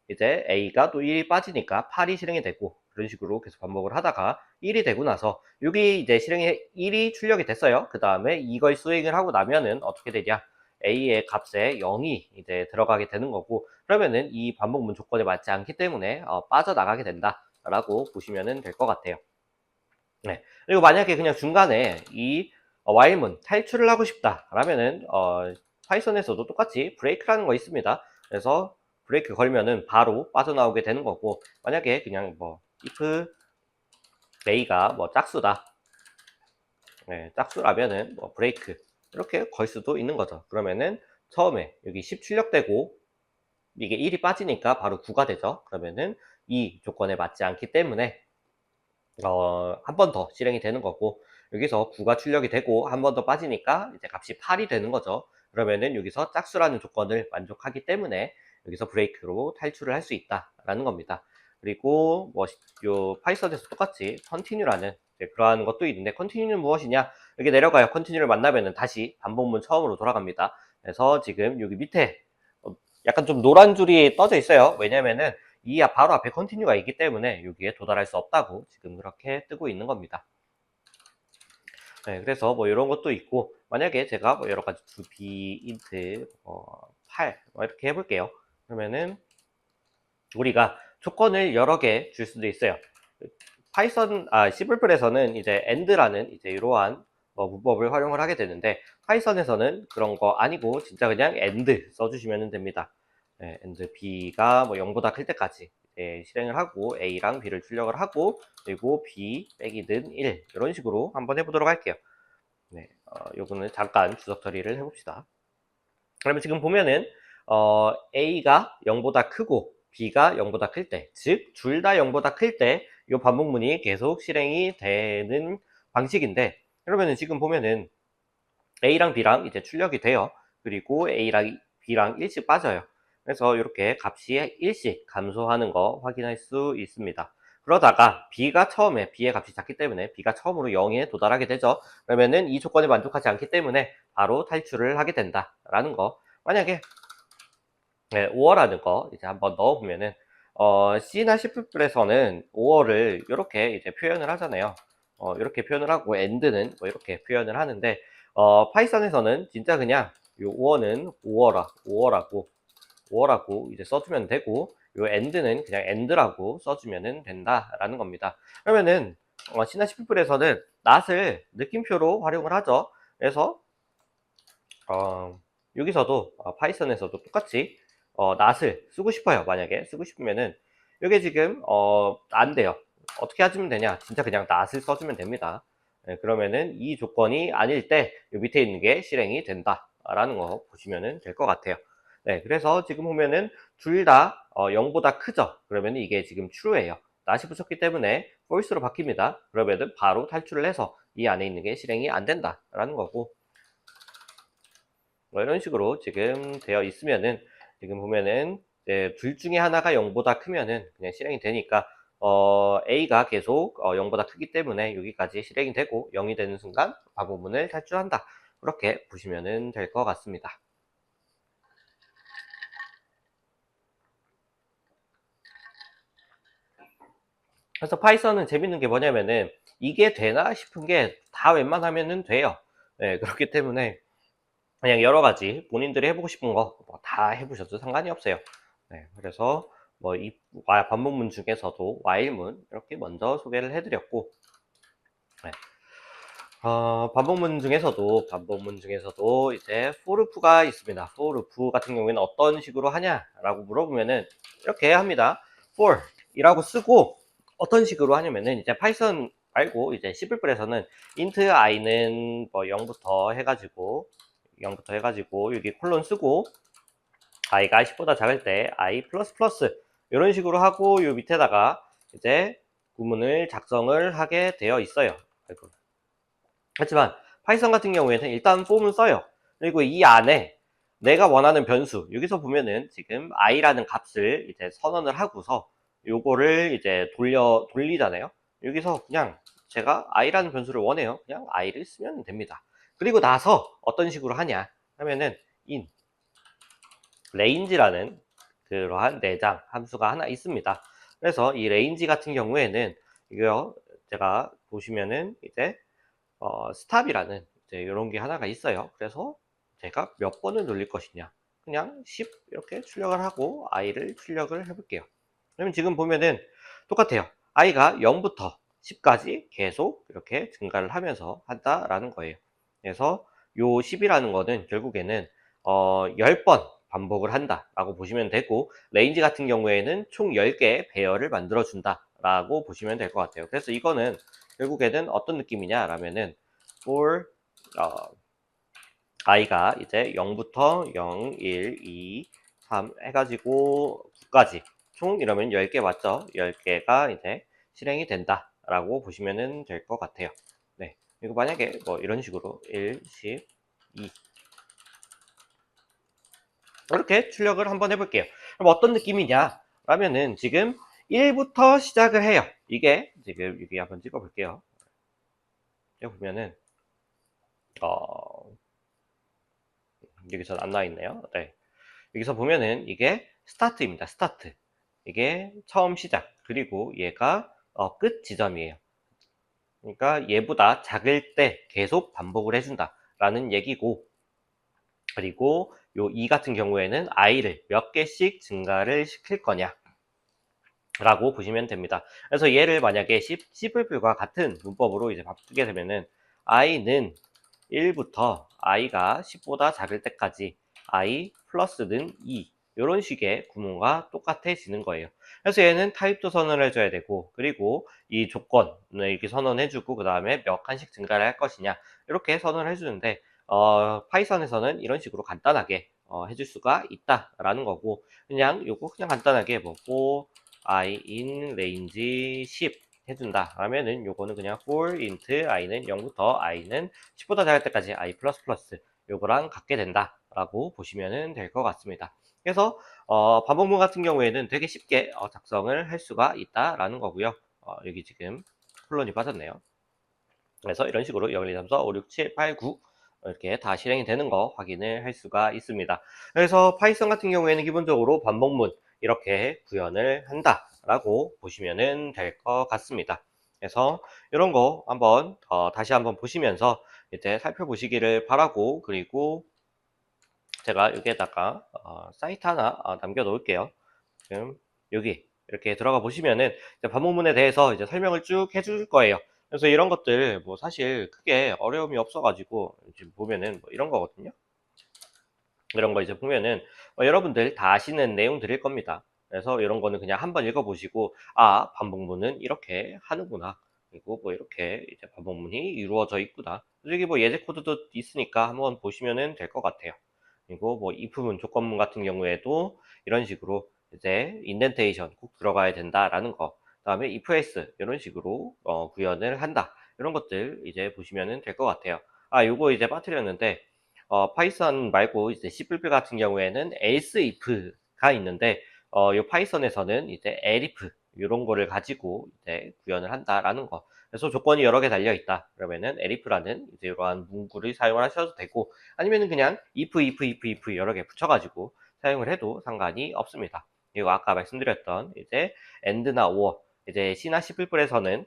이제 A가 또 1이 빠지니까 8이 실행이 되고 그런 식으로 계속 반복을 하다가 1이 되고 나서 여기 이제 실행이 1이 출력이 됐어요. 그 다음에 이걸 수행을 하고 나면은 어떻게 되냐? A의 값에 0이 이제 들어가게 되는 거고 그러면은 이 반복문 조건에 맞지 않기 때문에 빠져나가게 된다라고 보시면 될 것 같아요. 네. 그리고 만약에 그냥 중간에 이 while문 탈출을 하고 싶다 라면은 파이썬에서도 똑같이 브레이크라는 거 있습니다. 그래서 브레이크 걸면은 바로 빠져나오게 되는 거고 만약에 그냥 뭐 if may가 뭐 짝수다 네, 짝수라면은 뭐 브레이크 이렇게 걸 수도 있는 거죠. 그러면은 처음에 여기 10 출력되고 이게 1이 빠지니까 바로 9가 되죠. 그러면은 이 조건에 맞지 않기 때문에 한 번 더 실행이 되는 거고 여기서 9가 출력이 되고 한 번 더 빠지니까 이제 값이 8이 되는 거죠. 그러면은 여기서 짝수라는 조건을 만족하기 때문에 여기서 브레이크로 탈출을 할 수 있다라는 겁니다. 그리고 뭐 요 파이썬에서 똑같이 continue라는 그러한 것도 있는데 continue는 무엇이냐? 여기 내려가요. continue를 만나면은 다시 반복문 처음으로 돌아갑니다. 그래서 지금 여기 밑에 약간 좀 노란 줄이 떠져 있어요. 왜냐면은 이 바로 앞에 컨티뉴가 있기 때문에 여기에 도달할 수 없다고 지금 그렇게 뜨고 있는 겁니다. 네, 그래서 뭐 이런 것도 있고 만약에 제가 뭐 여러 가지 be int 8 이렇게 해볼게요. 그러면은 우리가 조건을 여러 개 줄 수도 있어요. C++에서는 이제 AND라는 이제 이러한 문법을 활용을 하게 되는데, 파이썬에서는 그런 거 아니고 진짜 그냥 AND 써주시면 됩니다. 네, AND B가 뭐 0보다 클 때까지 실행을 하고 A랑 B를 출력을 하고, 그리고 B 빼기는 1 이런 식으로 한번 해보도록 할게요. 네, 요거는 잠깐 주석 처리를 해봅시다. 그러면 지금 보면은 A가 0보다 크고 B가 0보다 클 때, 즉 둘 다 0보다 클 때 이 반복문이 계속 실행이 되는 방식인데, 그러면은 지금 보면은 A랑 B랑 이제 출력이 돼요. 그리고 A랑 B랑 1씩 빠져요. 그래서 이렇게 값이 1씩 감소하는 거 확인할 수 있습니다. 그러다가 B의 값이 작기 때문에 B가 처음으로 0에 도달하게 되죠. 그러면은 이 조건에 만족하지 않기 때문에 바로 탈출을 하게 된다라는 거. 만약에 5어라는 거 이제 한번 넣어보면은 C나 C++에서는 5어를 이렇게 이제 표현을 하잖아요. 이렇게 표현을 하고 AND는 뭐 이렇게 표현을 하는데, 파이썬에서는 진짜 그냥 요 5어는 5어라고 이제 써주면 되고, 요 AND는 그냥 AND라고 써주면 된다라는 겁니다. 그러면은 C나 C++에서는 not을 느낌표로 활용을 하죠. 그래서 여기서도 파이썬에서도 똑같이 not을 쓰고 싶어요. 만약에 쓰고 싶으면은 이게 지금 안 돼요. 어떻게 하시면 되냐? 진짜 그냥 not을 써주면 됩니다. 네, 그러면은 이 조건이 아닐 때 밑에 있는 게 실행이 된다라는 거 보시면 될 것 같아요. 네, 그래서 지금 보면은 둘 다 0보다 크죠? 그러면 이게 지금 true예요. not이 붙였기 때문에 false로 바뀝니다. 그러면은 바로 탈출을 해서 이 안에 있는 게 실행이 안 된다라는 거고, 뭐 이런 식으로 지금 되어 있으면은, 지금 보면은 둘 중에 하나가 0보다 크면은 그냥 실행이 되니까 A가 계속 0보다 크기 때문에 여기까지 실행이 되고 0이 되는 순간 반복문을 탈출한다. 그렇게 보시면 될 것 같습니다. 그래서 파이썬은 재밌는 게 뭐냐면은 이게 되나 싶은 게 다 웬만하면은 돼요. 네, 그렇기 때문에 그냥 여러 가지 본인들이 해보고 싶은 거 다 해보셔도 상관이 없어요. 네, 그래서 뭐 이 반복문 중에서도 while문 이렇게 먼저 소개를 해드렸고, 네. 반복문 중에서도 이제 forloop가 있습니다. forloop 같은 경우에는 어떤 식으로 하냐라고 물어보면은 이렇게 합니다. for 이라고 쓰고, 어떤 식으로 하냐면은 이제 파이썬 말고 이제 C++에서는 int i는 뭐 0부터 해가지고 여기 콜론 쓰고, i가 10보다 작을 때 i 플러스 플러스 이런 식으로 하고, 요 밑에다가 이제 구문을 작성을 하게 되어 있어요. 하지만 파이썬 같은 경우에는 일단 폼을 써요. 그리고 이 안에 내가 원하는 변수, 여기서 보면은 지금 i라는 값을 이제 선언을 하고서 요거를 이제 돌리잖아요. 여기서 그냥 제가 i라는 변수를 원해요. 그냥 i를 쓰면 됩니다. 그리고 나서 어떤 식으로 하냐 하면은 in range라는 그러한 내장 함수가 하나 있습니다. 그래서 이 range 같은 경우에는 이거 제가 보시면은 이제 스탑이라는 이제 이런 게 하나가 있어요. 그래서 제가 몇 번을 돌릴 것이냐, 그냥 10 이렇게 출력을 하고 i를 출력을 해볼게요. 그러면 지금 보면은 똑같아요. i가 0부터 10까지 계속 이렇게 증가를 하면서 한다라는 거예요. 그래서 요 10이라는 거는 결국에는 10번 반복을 한다 라고 보시면 되고, 레인지 같은 경우에는 총 10개 배열을 만들어 준다 라고 보시면 될 것 같아요. 그래서 이거는 결국에는 어떤 느낌이냐 라면은 for i가 이제 0부터 0, 1, 2, 3 해가지고 9까지 총 이러면 10개 맞죠? 10개가 이제 실행이 된다 라고 보시면 될 것 같아요. 네, 그리고 만약에 뭐 이런 식으로 1, 10, 2 이렇게 출력을 한번 해볼게요. 그럼 어떤 느낌이냐 라면은 지금 1부터 시작을 해요. 이게 지금 여기 한번 찍어볼게요. 여기 보면은 여기서 안 나와 있네요. 네. 여기서 보면은 이게 스타트입니다. 스타트. 이게 처음 시작. 그리고 얘가 끝 지점이에요. 그러니까 얘보다 작을 때 계속 반복을 해준다 라는 얘기고, 그리고 요 2 같은 경우에는 i를 몇 개씩 증가를 시킬 거냐. 라고 보시면 됩니다. 그래서 얘를 만약에 C불과 같은 문법으로 이제 바꾸게 되면은 i는 1부터 i가 10보다 작을 때까지 i 플러스는 2 이런 식의 구문과 똑같아지는 거예요. 그래서 얘는 타입도 선언을 해줘야 되고, 그리고 이 조건을 이렇게 선언해주고, 그 다음에 몇 칸씩 증가를 할 것이냐 이렇게 선언을 해주는데, 파이썬에서는 이런 식으로 간단하게 해줄 수가 있다라는 거고, 그냥 요거 그냥 간단하게 뭐 for i in range 10 해준다 라면은 요거는 그냥 for int i는 0부터 i는 10보다 작을 때까지 i++ 요거랑 같게 된다 라고 보시면 될 것 같습니다. 그래서 반복문 같은 경우에는 되게 쉽게 작성을 할 수가 있다라는 거고요. 여기 지금 콜론이 빠졌네요. 그래서 이런 식으로 0, 1, 2, 3, 4, 5, 6, 7, 8, 9 이렇게 다 실행이 되는 거 확인을 할 수가 있습니다. 그래서 파이썬 같은 경우에는 기본적으로 반복문 이렇게 구현을 한다라고 보시면 될 것 같습니다. 그래서 이런 거 한번 다시 한번 보시면서 이제 살펴보시기를 바라고, 그리고 제가 여기에다가 사이트 하나 남겨 놓을게요. 지금 여기 이렇게 들어가 보시면은 반복문에 대해서 이제 설명을 쭉 해줄 거예요. 그래서 이런 것들 뭐 사실 크게 어려움이 없어가지고 지금 보면은 뭐 이런 거거든요. 이런 거 이제 보면은 여러분들 다 아시는 내용들일 겁니다. 그래서 이런 거는 그냥 한번 읽어보시고, 아, 반복문은 이렇게 하는구나. 그리고 뭐 이렇게 이제 반복문이 이루어져 있구나. 여기 뭐 예제 코드도 있으니까 한번 보시면은 될 것 같아요. 그리고 뭐 if문 조건문 같은 경우에도 이런 식으로 이제 인덴테이션 꼭 들어가야 된다라는 거. 그다음에 if else 이런 식으로 구현을 한다. 이런 것들 이제 보시면은 될 것 같아요. 아, 요거 이제 빠뜨렸는데 파이썬 말고 이제 C++ 같은 경우에는 else if가 있는데 요 파이썬에서는 이제 elif 이런 거를 가지고 이제 구현을 한다라는 거. 그래서 조건이 여러 개 달려 있다. 그러면은 elif라는 이제 이러한 문구를 사용을 하셔도 되고, 아니면은 그냥 if 여러 개 붙여가지고 사용을 해도 상관이 없습니다. 그리고 아까 말씀드렸던 이제 and나 or, 이제 C나 C++에서는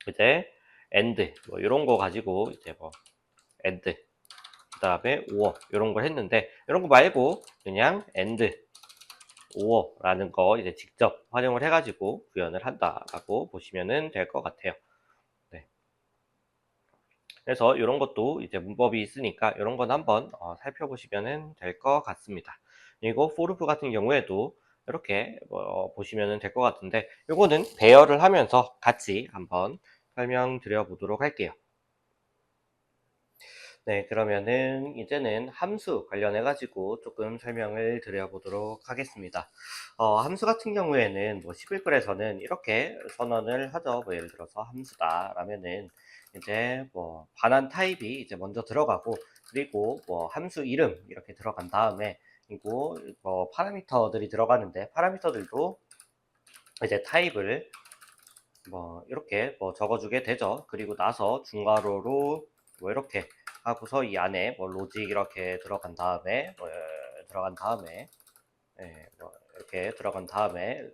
이제 and 뭐 이런 거 가지고 이제 뭐 and 그 다음에 or 이런 걸 했는데, 이런 거 말고 그냥 and or라는 거 이제 직접 활용을 해가지고 구현을 한다라고 보시면 될 것 같아요. 네. 그래서 이런 것도 이제 문법이 있으니까 이런 건 한번 살펴보시면 될 것 같습니다. 그리고 for loop 같은 경우에도 이렇게 보시면 될 것 같은데, 이거는 배열을 하면서 같이 한번 설명드려 보도록 할게요. 네, 그러면은 이제는 함수 관련해 가지고 조금 설명을 드려보도록 하겠습니다. 함수 같은 경우에는 뭐 C++에서는 이렇게 선언을 하죠. 뭐 예를 들어서 함수다 라면은 이제 뭐 반환 타입이 이제 먼저 들어가고, 그리고 뭐 함수 이름 이렇게 들어간 다음에, 그리고 뭐 파라미터들이 들어가는데, 파라미터들도 이제 타입을 뭐 이렇게 뭐 적어주게 되죠. 그리고 나서 중괄호로 뭐 이렇게 하고서 이 안에 뭐 로직 이렇게 들어간 다음에 뭐 이렇게 들어간 다음에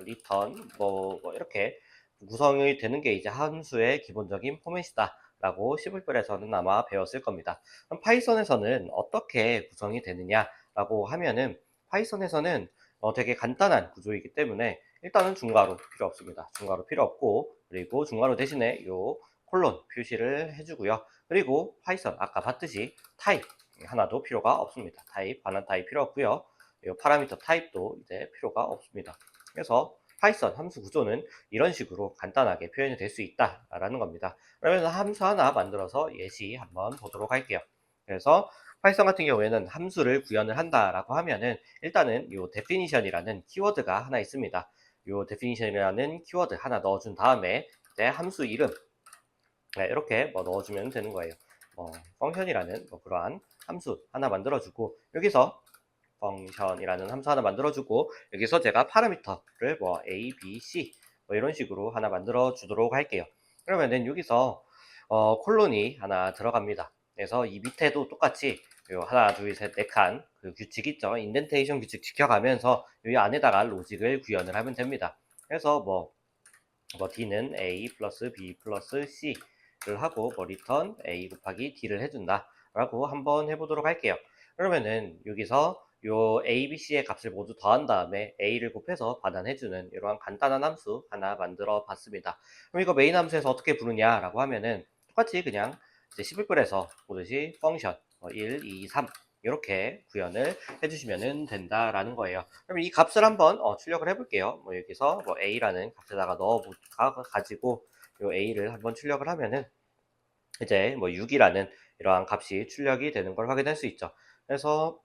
리턴 뭐 이렇게 구성이 되는 게 이제 함수의 기본적인 포맷이다라고 C++에서는 아마 배웠을 겁니다. 그럼 파이썬에서는 어떻게 구성이 되느냐라고 하면은, 파이썬에서는 되게 간단한 구조이기 때문에 일단은 중괄호 필요 없습니다. 중괄호 필요 없고, 그리고 중괄호 대신에 요 콜론 표시를 해주고요. 그리고 파이썬 아까 봤듯이 타입 하나도 필요가 없습니다. 타입, 반환 타입 필요 없고요. 이 파라미터 타입도 이제 필요가 없습니다. 그래서 파이썬 함수 구조는 이런 식으로 간단하게 표현이 될 수 있다라는 겁니다. 그러면 함수 하나 만들어서 예시 한번 보도록 할게요. 그래서 파이썬 같은 경우에는 함수를 구현을 한다라고 하면은 일단은 이 definition이라는 키워드가 하나 있습니다. 이 definition이라는 키워드 하나 넣어준 다음에 이제 함수 이름, 네, 이렇게 뭐 넣어주면 되는 거예요. 펑션이라는 뭐 그러한 함수 하나 만들어주고, 여기서 펑션이라는 함수 하나 만들어주고, 여기서 제가 파라미터를 뭐 a, b, c 뭐 이런 식으로 하나 만들어 주도록 할게요. 그러면은 여기서 콜론이 하나 들어갑니다. 그래서 이 밑에도 똑같이 요 하나, 둘, 셋, 네 칸 그 규칙 있죠. 인덴테이션 규칙 지켜가면서 여기 안에다가 로직을 구현을 하면 됩니다. 그래서 뭐 d는 a 플러스 b 플러스 c를 하고 뭐 return a 곱하기 d를 해준다 라고 한번 해보도록 할게요. 그러면은 여기서 요 A, B, C의 값을 모두 더한 다음에 A를 곱해서 반환해주는 이러한 간단한 함수 하나 만들어 봤습니다. 그럼 이거 메인 함수에서 어떻게 부르냐라고 하면은 똑같이 그냥 이제 10을 보듯이 펑션 1, 2, 3 이렇게 구현을 해주시면 된다라는 거예요. 그럼 이 값을 한번 출력을 해볼게요. 뭐 여기서 뭐 A라는 값에다가 가지고 요 A를 한번 출력을 하면은 이제 뭐 6이라는 이러한 값이 출력이 되는 걸 확인할 수 있죠. 그래서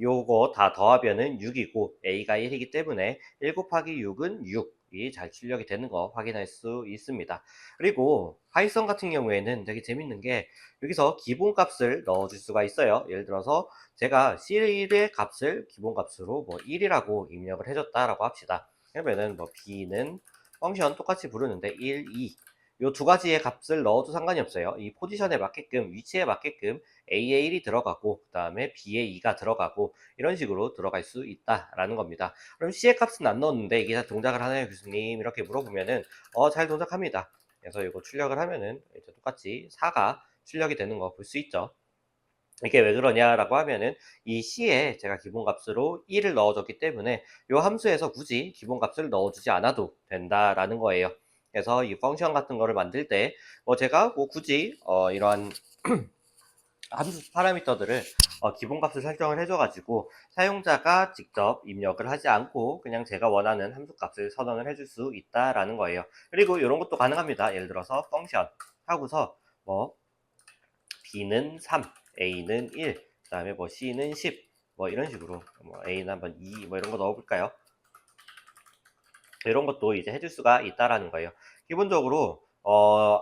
요거 다 더하면은 6이고 a가 1이기 때문에 1 곱하기 6은 6이 잘 출력이 되는 거 확인할 수 있습니다. 그리고 파이썬 같은 경우에는 되게 재밌는 게 여기서 기본값을 넣어줄 수가 있어요. 예를 들어서 제가 C의 값을 기본값으로 뭐 1이라고 입력을 해줬다라고 합시다. 그러면은 뭐 B는 펑션 똑같이 부르는데 1, 2 요 두 가지의 값을 넣어도 상관이 없어요. 이 포지션에 맞게끔, 위치에 맞게끔 A에 1이 들어가고, 그 다음에 B에 2가 들어가고, 이런 식으로 들어갈 수 있다라는 겁니다. 그럼 C의 값은 안 넣었는데, 이게 다 동작을 하나요, 교수님? 이렇게 물어보면은, 잘 동작합니다. 그래서 이거 출력을 하면은, 이제 똑같이 4가 출력이 되는 거 볼 수 있죠. 이게 왜 그러냐라고 하면은 이 C에 제가 기본값으로 1을 넣어줬기 때문에 이 함수에서 굳이 기본값을 넣어주지 않아도 된다라는 거예요. 그래서 이 펑션 같은 거를 만들 때 뭐 제가 뭐 굳이 이러한 함수 파라미터들을 기본값을 설정을 해줘가지고 사용자가 직접 입력을 하지 않고 그냥 제가 원하는 함수값을 선언을 해줄 수 있다라는 거예요. 그리고 이런 것도 가능합니다. 예를 들어서 펑션 하고서 뭐 B는 3, A는 1, 그 다음에 뭐 C는 10, 뭐 이런 식으로 뭐 A는 한번 2, 뭐 이런 거 넣어볼까요? 이런 것도 이제 해줄 수가 있다라는 거예요. 기본적으로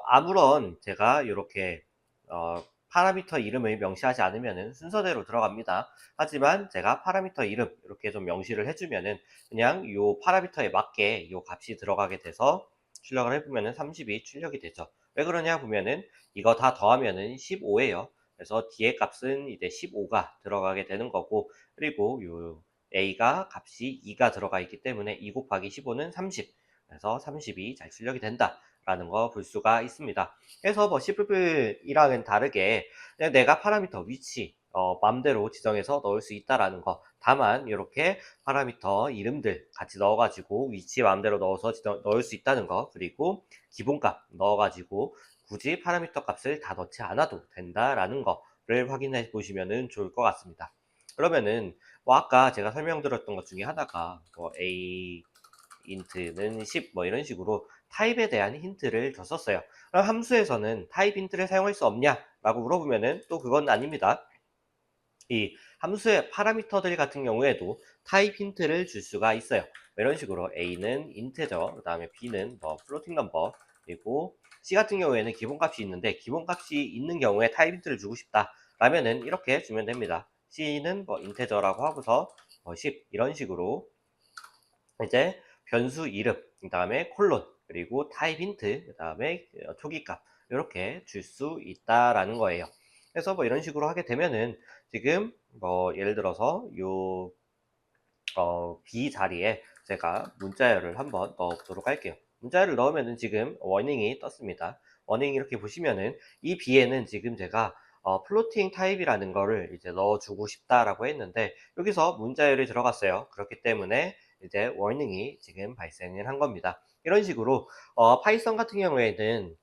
아무런 제가 이렇게 파라미터 이름을 명시하지 않으면은 순서대로 들어갑니다. 하지만 제가 파라미터 이름 이렇게 좀 명시를 해주면은 그냥 요 파라미터에 맞게 요 값이 들어가게 돼서 출력을 해보면은 30이 출력이 되죠. 왜 그러냐 보면은 이거 다 더하면은 15예요. 그래서 뒤에 값은 이제 15가 들어가게 되는 거고 그리고 요 A가 값이 2가 들어가 있기 때문에 2 곱하기 15는 30. 그래서 30이 잘 출력이 된다라는 거 볼 수가 있습니다. 그래서 뭐 C++이랑은 다르게 그냥 내가 파라미터 위치 맘대로 지정해서 넣을 수 있다라는 거. 다만 이렇게 파라미터 이름들 같이 넣어가지고 위치 맘대로 넣어서 넣을 수 있다는 거. 그리고 기본값 넣어가지고 굳이 파라미터 값을 다 넣지 않아도 된다라는 거를 확인해 보시면 좋을 것 같습니다. 그러면은 뭐 아까 제가 설명드렸던 것 중에 하나가 뭐 A 인트는 10 뭐 이런 식으로 타입에 대한 힌트를 줬었어요. 그럼 함수에서는 타입 힌트를 사용할 수 없냐? 라고 물어보면은 또 그건 아닙니다. 이 함수의 파라미터들 같은 경우에도 타입 힌트를 줄 수가 있어요. 이런 식으로 A는 인테저, 그 다음에 B는 뭐 플로팅 넘버, 그리고 C 같은 경우에는 기본값이 있는데 기본값이 있는 경우에 타입 힌트를 주고 싶다. 라면은 이렇게 주면 됩니다. C는 뭐 인테저라고 하고서 뭐 10 이런 식으로 이제 변수 이름, 그 다음에 콜론, 그리고 타입 힌트, 그 다음에 초기값 이렇게 줄 수 있다라는 거예요. 그래서 뭐 이런 식으로 하게 되면은 지금 뭐 예를 들어서 요 B 자리에 제가 문자열을 한번 넣어보도록 할게요. 문자열을 넣으면은 지금 워닝이 떴습니다. 워닝 이렇게 보시면은 이 B에는 지금 제가 플로팅 타입이라는 거를 이제 넣어주고 싶다라고 했는데 여기서 문자열이 들어갔어요. 그렇기 때문에 이제 워닝이 지금 발생을 한 겁니다. 이런 식으로 파이썬 같은 경우에는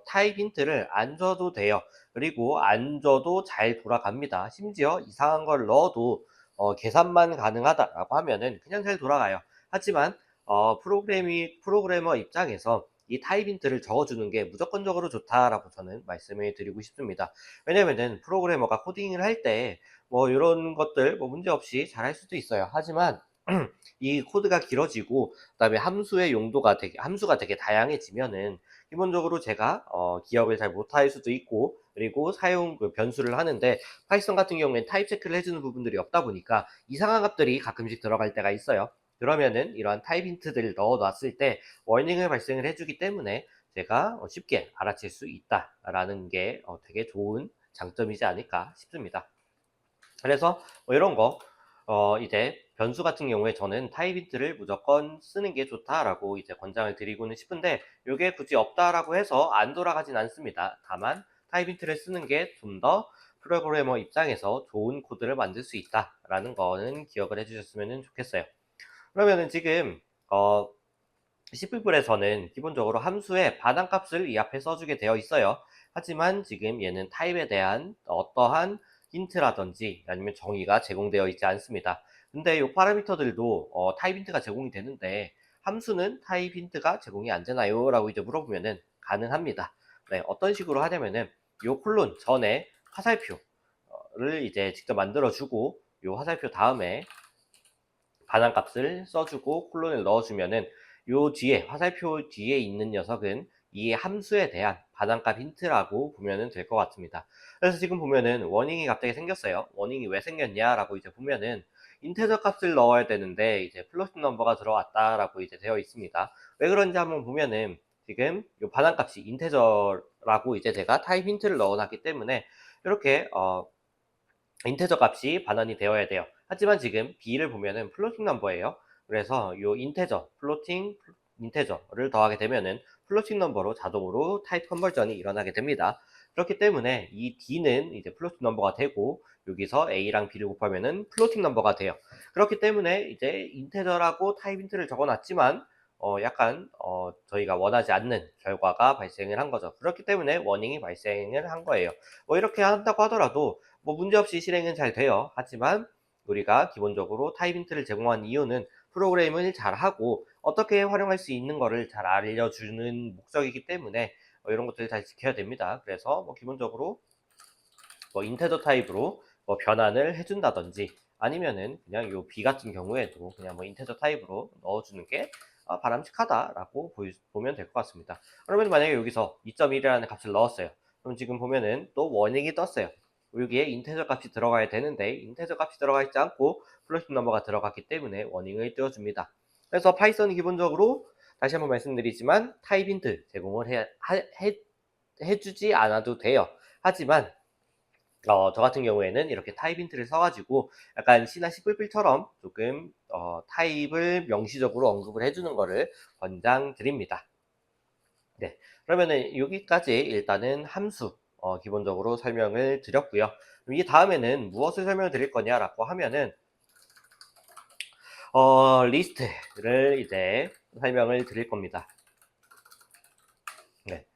타입 힌트를 안 줘도 돼요. 그리고 안 줘도 잘 돌아갑니다. 심지어 이상한 걸 넣어도 계산만 가능하다라고 하면은 그냥 잘 돌아가요. 하지만 프로그래머 입장에서 이 타입 힌트를 적어주는 게 무조건적으로 좋다라고 저는 말씀을 드리고 싶습니다. 왜냐면은 프로그래머가 코딩을 할 때 뭐 이런 것들 뭐 문제 없이 잘 할 수도 있어요. 하지만 이 코드가 길어지고 그다음에 함수가 되게 다양해지면은 기본적으로 제가 기억을 잘 못할 수도 있고 그리고 사용 그 변수를 하는데 파이썬 같은 경우엔 타입 체크를 해주는 부분들이 없다 보니까 이상한 값들이 가끔씩 들어갈 때가 있어요. 그러면은 이러한 타입 힌트들을 넣어 놨을 때 워닝을 발생을 해주기 때문에 제가 쉽게 알아챌 수 있다라는 게 되게 좋은 장점이지 않을까 싶습니다. 그래서 뭐 이런 거 이제 변수 같은 경우에 저는 타입 힌트를 무조건 쓰는 게 좋다라고 이제 권장을 드리고는 싶은데 이게 굳이 없다라고 해서 안 돌아가진 않습니다. 다만 타입 힌트를 쓰는 게 좀 더 프로그래머 입장에서 좋은 코드를 만들 수 있다라는 거는 기억을 해주셨으면 좋겠어요. 그러면은 지금 C++에서는 기본적으로 함수에 반환값을 이 앞에 써주게 되어 있어요. 하지만 지금 얘는 타입에 대한 어떠한 힌트라든지 아니면 정의가 제공되어 있지 않습니다. 근데 이 파라미터들도 타입 힌트가 제공이 되는데 함수는 타입 힌트가 제공이 안 되나요? 라고 이제 물어보면은 가능합니다. 네, 어떤 식으로 하냐면은 요 콜론 전에 화살표를 이제 직접 만들어주고 요 화살표 다음에 반환값을 써주고 콜론을 넣어주면은 요 뒤에 화살표 뒤에 있는 녀석은 이 함수에 대한 반환값 힌트라고 보면은 될 것 같습니다. 그래서 지금 보면은 워닝이 갑자기 생겼어요. 워닝이 왜 생겼냐라고 이제 보면은 인테저 값을 넣어야 되는데 이제 플러스 넘버가 들어왔다라고 이제 되어 있습니다. 왜 그런지 한번 보면은 지금 요 반환값이 인테저라고 이제 제가 타입 힌트를 넣어놨기 때문에 이렇게 인테저 값이 반환이 되어야 돼요. 하지만 지금 B를 보면은 플로팅 넘버예요. 그래서 요 인테저, 플로팅, 인테저를 더하게 되면은 플로팅 넘버로 자동으로 타입 컨버전이 일어나게 됩니다. 그렇기 때문에 이 D는 이제 플로팅 넘버가 되고 여기서 A랑 B를 곱하면은 플로팅 넘버가 돼요. 그렇기 때문에 이제 인테저라고 타입 힌트를 적어놨지만 약간 저희가 원하지 않는 결과가 발생을 한 거죠. 그렇기 때문에 워닝이 발생을 한 거예요. 뭐 이렇게 한다고 하더라도 뭐 문제없이 실행은 잘 돼요. 하지만 우리가 기본적으로 타입 힌트를 제공한 이유는 프로그램을 잘 하고 어떻게 활용할 수 있는 거를 잘 알려주는 목적이기 때문에 이런 것들을 잘 지켜야 됩니다. 그래서 뭐 기본적으로 뭐 인테저 타입으로 뭐 변환을 해준다든지 아니면은 그냥 요 B 같은 경우에도 그냥 뭐 인테저 타입으로 넣어주는 게 바람직하다라고 보면 될 것 같습니다. 그러면 만약에 여기서 2.1이라는 값을 넣었어요. 그럼 지금 보면은 또 워닝이 떴어요. 여기에 인테저 값이 들어가야 되는데 인테저 값이 들어가 있지 않고 플로팅 넘버가 들어갔기 때문에 워닝을 띄워줍니다. 그래서 파이썬이 기본적으로 다시 한번 말씀드리지만 타입 힌트 제공을 해주지 않아도 돼요. 하지만 저 같은 경우에는 이렇게 타입 힌트를 써가지고 약간 C나 C++처럼 조금 타입을 명시적으로 언급을 해주는 거를 권장드립니다. 네, 그러면은 여기까지 일단은 함수 기본적으로 설명을 드렸고요. 이 다음에는 무엇을 설명을 드릴 거냐라고 하면은 리스트를 이제 설명을 드릴 겁니다. 네.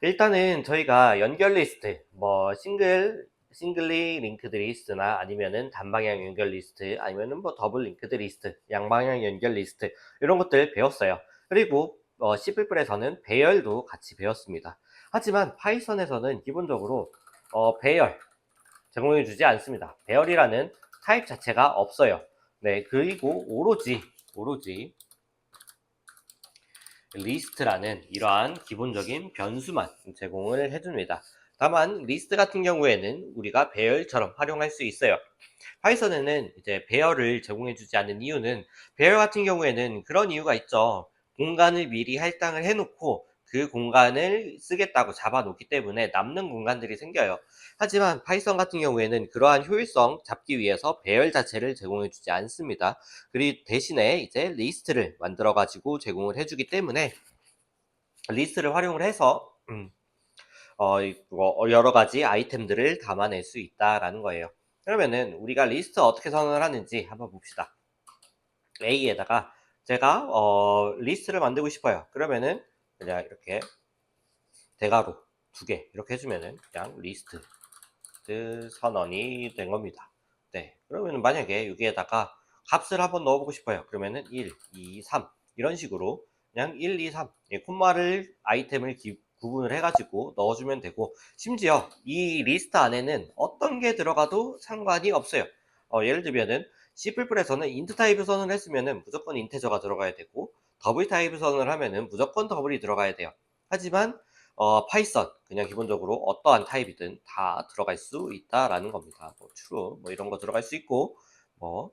일단은 저희가 연결 리스트, 뭐 싱글리 링크드 리스트나 아니면은 단방향 연결 리스트, 아니면은 뭐 더블 링크드 리스트, 양방향 연결 리스트 이런 것들 배웠어요. 그리고 C++에서는 배열도 같이 배웠습니다. 하지만 파이썬에서는 기본적으로 배열 제공해주지 않습니다. 배열이라는 타입 자체가 없어요. 네, 그리고 오로지 리스트라는 이러한 기본적인 변수만 제공을 해줍니다. 다만 리스트 같은 경우에는 우리가 배열처럼 활용할 수 있어요. 파이썬에는 이제 배열을 제공해주지 않는 이유는 배열 같은 경우에는 그런 이유가 있죠. 공간을 미리 할당을 해놓고 그 공간을 쓰겠다고 잡아놓기 때문에 남는 공간들이 생겨요. 하지만 파이썬 같은 경우에는 그러한 효율성 잡기 위해서 배열 자체를 제공해주지 않습니다. 그리고 대신에 이제 리스트를 만들어 가지고 제공을 해주기 때문에 리스트를 활용을 해서 여러 가지 아이템들을 담아낼 수 있다라는 거예요. 그러면은 우리가 리스트 어떻게 선언을 하는지 한번 봅시다. A에다가 제가 리스트를 만들고 싶어요. 그러면은 그냥 이렇게 대괄호 2개 이렇게 해주면은 그냥 리스트 선언이 된 겁니다. 네, 그러면 만약에 여기에다가 값을 한번 넣어보고 싶어요. 그러면은 1, 2, 3 이런 식으로 그냥 1, 2, 3 콤마를 아이템을 구분을 해가지고 넣어주면 되고 심지어 이 리스트 안에는 어떤 게 들어가도 상관이 없어요. 예를 들면은 C++에서는 int 타입을 선언을 했으면은 무조건 인테저가 들어가야 되고 더블 타입을 선언을 하면은 무조건 더블이 들어가야 돼요. 하지만 파이썬 그냥 기본적으로 어떠한 타입이든 다 들어갈 수 있다라는 겁니다. 뭐 true 뭐 이런 거 들어갈 수 있고 뭐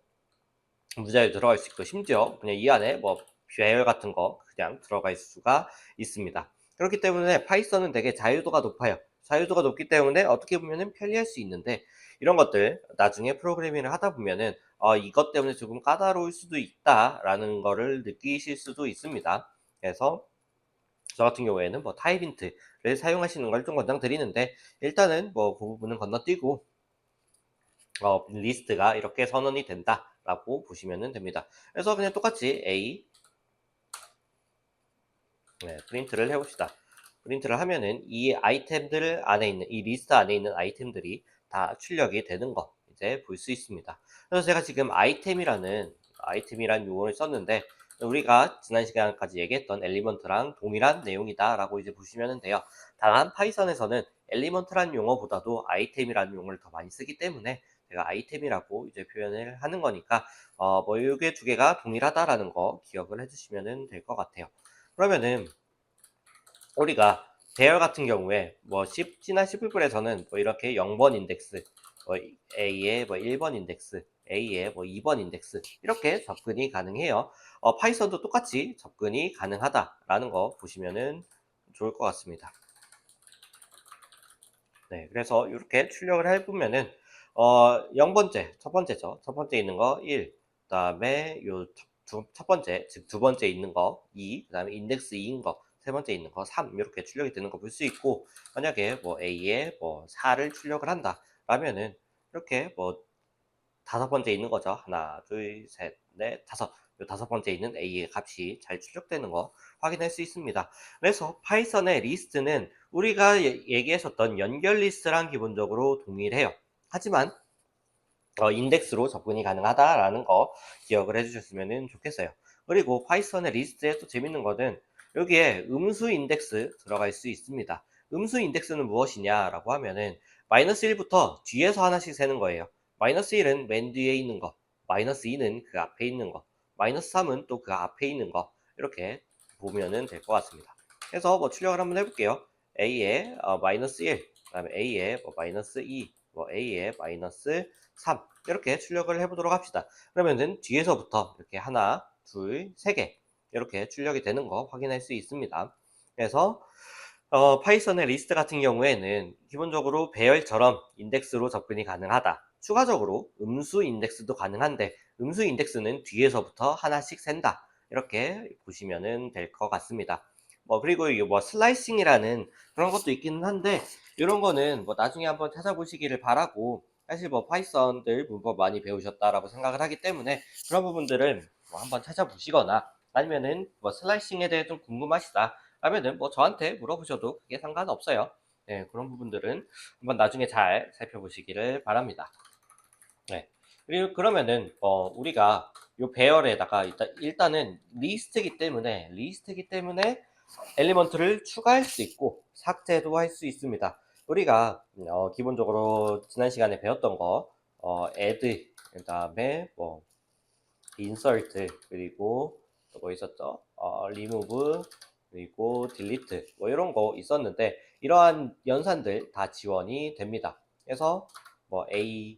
무자유 들어갈 수 있고 심지어 그냥 이 안에 뭐 배열 같은 거 그냥 들어갈 수가 있습니다. 그렇기 때문에 파이썬은 되게 자유도가 높아요. 자유도가 높기 때문에 어떻게 보면은 편리할 수 있는데 이런 것들 나중에 프로그래밍을 하다 보면은 이것 때문에 조금 까다로울 수도 있다라는 거를 느끼실 수도 있습니다. 그래서 저 같은 경우에는 뭐 타입 힌트를 사용하시는 걸 좀 권장드리는데 일단은 뭐 그 부분은 건너뛰고 리스트가 이렇게 선언이 된다라고 보시면 됩니다. 그래서 그냥 똑같이 A 프린트를 해봅시다. 프린트를 하면은 이 아이템들 안에 있는 이 리스트 안에 있는 아이템들이 다 출력이 되는 거 이제 볼 수 있습니다. 그래서 제가 지금 아이템이란 용어를 썼는데 우리가 지난 시간까지 얘기했던 엘리먼트랑 동일한 내용이다라고 이제 보시면 돼요. 다만 파이썬에서는 엘리먼트란 용어보다도 아이템이라는 용어를 더 많이 쓰기 때문에 제가 아이템이라고 이제 표현을 하는 거니까 뭐 이게 두 개가 동일하다라는 거 기억을 해주시면 될 것 같아요. 그러면은 우리가 배열 같은 경우에 뭐 C나 C++에서는 뭐 이렇게 0번 인덱스, 뭐 A의 뭐 1번 인덱스, A의 뭐 2번 인덱스 이렇게 접근이 가능해요. 파이썬도 똑같이 접근이 가능하다라는 거 보시면은 좋을 것 같습니다. 네, 그래서 이렇게 출력을 해보면은 0번째, 첫 번째죠. 첫 번째 있는 거 1, 그 다음에 첫 번째, 즉 두 번째 있는 거 2, 그 다음에 인덱스 2인 거, 세 번째 있는 거 3, 이렇게 출력이 되는 거 볼 수 있고, 만약에 뭐 A에 뭐 4를 출력을 한다, 라면은 이렇게 뭐 다섯 번째 있는 거죠. 하나, 둘, 셋, 넷, 다섯. 요 다섯 번째 있는 A의 값이 잘 출력되는 거 확인할 수 있습니다. 그래서 파이썬의 리스트는 우리가 얘기했었던 연결 리스트랑 기본적으로 동일해요. 하지만 인덱스로 접근이 가능하다라는 거 기억을 해주셨으면 좋겠어요. 그리고 파이썬의 리스트에 또 재밌는 거는 여기에 음수 인덱스 들어갈 수 있습니다. 음수 인덱스는 무엇이냐라고 하면은 마이너스 1부터 뒤에서 하나씩 세는 거예요. 마이너스 1은 맨 뒤에 있는 거, 마이너스 2는 그 앞에 있는 거, 마이너스 3은 또 그 앞에 있는 거 이렇게 보면은 될 것 같습니다. 그래서 뭐 출력을 한번 해볼게요. A에 마이너스 1, 그 다음에 A에 뭐 마이너스 2, 뭐 A에 마이너스 3 이렇게 출력을 해보도록 합시다. 그러면은 뒤에서부터 이렇게 하나, 둘, 세 개 이렇게 출력이 되는 거 확인할 수 있습니다. 그래서 파이썬의 리스트 같은 경우에는 기본적으로 배열처럼 인덱스로 접근이 가능하다. 추가적으로 음수 인덱스도 가능한데 음수 인덱스는 뒤에서부터 하나씩 센다. 이렇게 보시면 될 것 같습니다. 그리고 이게 뭐 슬라이싱이라는 그런 것도 있기는 한데 이런 거는 뭐 나중에 한번 찾아보시기를 바라고 사실 뭐 파이썬들 문법 많이 배우셨다라고 생각을 하기 때문에 그런 부분들을 뭐 한번 찾아보시거나 아니면은 뭐 슬라이싱에 대해 좀 궁금하시다 하면은 뭐 저한테 물어보셔도 그게 상관없어요. 네, 그런 부분들은 한번 나중에 잘 살펴보시기를 바랍니다. 네. 그리고 그러면은 우리가 요 배열에다가 일단은 리스트이기 때문에 엘리먼트를 추가할 수 있고 삭제도 할 수 있습니다. 우리가 기본적으로 지난 시간에 배웠던 거 add 그다음에 뭐 insert 그리고 또 뭐 있었죠? remove 그리고 delete 뭐 이런 거 있었는데 이러한 연산들 다 지원이 됩니다. 그래서 뭐 A에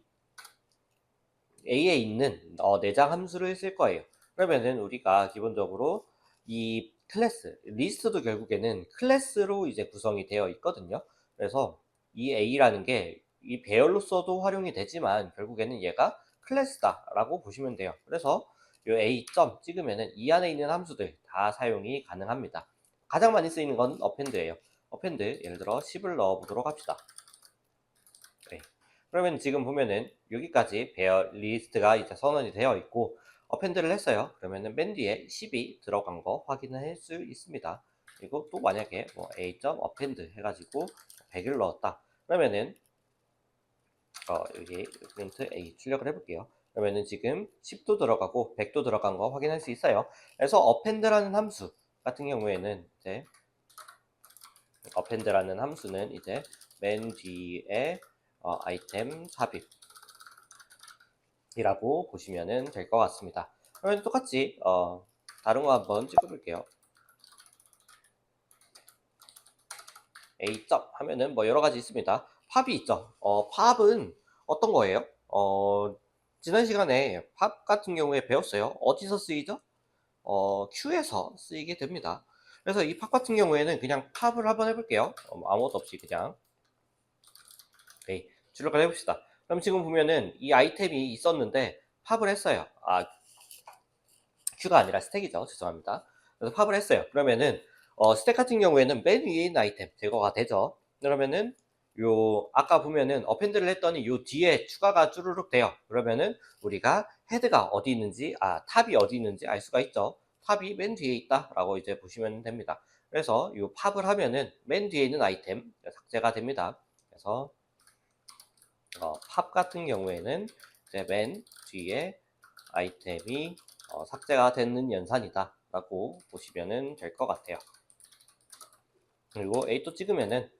있는 내장 함수를 쓸 거예요. 그러면은 우리가 기본적으로 이 클래스, 리스트도 결국에는 클래스로 이제 구성이 되어 있거든요. 그래서 이 A라는 게 이 배열로서도 활용이 되지만 결국에는 얘가 클래스다라고 보시면 돼요. 그래서 이 A 점 찍으면은 이 안에 있는 함수들 다 사용이 가능합니다. 가장 많이 쓰이는 건 어펜드예요. 어펜드 예를 들어 10을 넣어 보도록 합시다. 네. 그러면 지금 보면은 여기까지 배열 리스트가 이제 선언이 되어 있고 어펜드를 했어요. 그러면은 맨 뒤에 10이 들어간 거 확인할 수 있습니다. 그리고 또 만약에 뭐 a.append 해가지고 100을 넣었다. 그러면은 여기 프린트 a 출력을 해볼게요. 그러면은 지금 10도 들어가고 100도 들어간 거 확인할 수 있어요. 그래서 append라는 함수 같은 경우에는 이제 append라는 함수는 이제 맨 뒤에 아이템 삽입이라고 보시면 될 것 같습니다. 그러면 똑같이 다른 거 한번 찍어볼게요. A 점 하면은 뭐 여러 가지 있습니다. 팝이 있죠. 팝은 어떤 거예요? 지난 시간에 팝 같은 경우에 배웠어요. 어디서 쓰이죠? Q에서 쓰이게 됩니다. 그래서 이 팝 같은 경우에는 그냥 팝을 한번 해볼게요. 아무것도 없이 그냥 출력을 해봅시다. 그럼 지금 보면은 이 아이템이 있었는데 팝을 했어요. Q가 아니라 스택이죠. 죄송합니다. 그래서 팝을 했어요. 그러면은 스택 같은 경우에는 맨 위에 있는 아이템 제거가 되죠. 그러면은 요 아까 보면은 어펜드를 했더니 요 뒤에 추가가 쭈루룩 돼요. 그러면은 우리가 헤드가 어디 있는지, 탑이 어디 있는지 알 수가 있죠. 탑이 맨 뒤에 있다라고 이제 보시면 됩니다. 그래서 요 팝을 하면은 맨 뒤에 있는 아이템 삭제가 됩니다. 그래서 팝 같은 경우에는 이제 맨 뒤에 아이템이 삭제가 되는 연산이다 라고 보시면 될 것 같아요. 그리고 A 또 찍으면은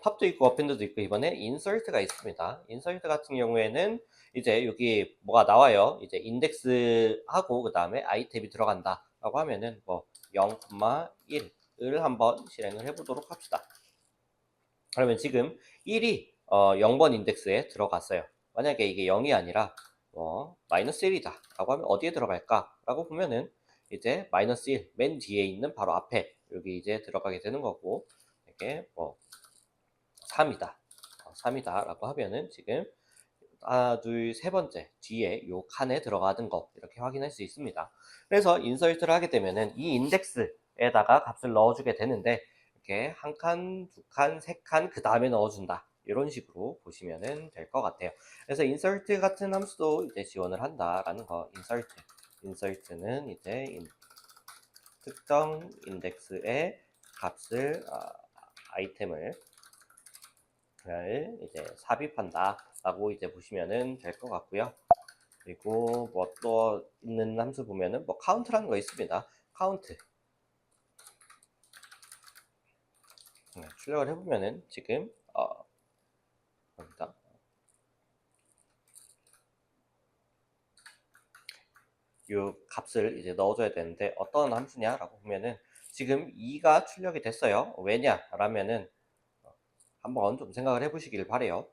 팝도 있고 어펜드도 있고 이번에 인설트가 있습니다. 인설트 같은 경우에는 이제 여기 뭐가 나와요. 이제 인덱스하고 그 다음에 아이템이 들어간다 라고 하면은 뭐 0,1을 한번 실행을 해보도록 합시다. 그러면 지금 1이 0번 인덱스에 들어갔어요. 만약에 이게 0이 아니라 마이너스 1이다 라고 하면 어디에 들어갈까 라고 보면은 이제 마이너스 1 맨 뒤에 있는 바로 앞에 여기 이제 들어가게 되는 거고, 이게 3이다 3이다 라고 하면은 지금 하나 둘 세 번째 뒤에 요 칸에 들어가는 거 이렇게 확인할 수 있습니다. 그래서 인서트를 하게 되면은 이 인덱스에다가 값을 넣어주게 되는데, 이렇게 한 칸, 두 칸, 세 칸 그 다음에 넣어준다 이런 식으로 보시면 될 것 같아요. 그래서 인서트 같은 함수도 이제 지원을 한다라는 거. 인서트는 이제 특정 인덱스의 값을 아이템을 이제 삽입한다 라고 이제 보시면 될 것 같고요. 그리고 뭐 또 있는 함수 보면은 뭐 카운트라는 거 있습니다. 카운트 출력을 해보면은 지금 봅니다. 이 값을 이제 넣어줘야 되는데 어떤 함수냐라고 보면은 지금 2가 출력이 됐어요. 왜냐라면은 한번 좀 생각을 해보시길 바래요.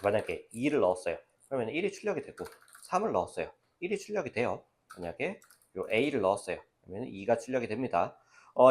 만약에 2를 넣었어요. 그러면 1이 출력이 되고 3을 넣었어요. 1이 출력이 돼요. 만약에 요 A를 넣었어요. 그러면 2가 출력이 됩니다.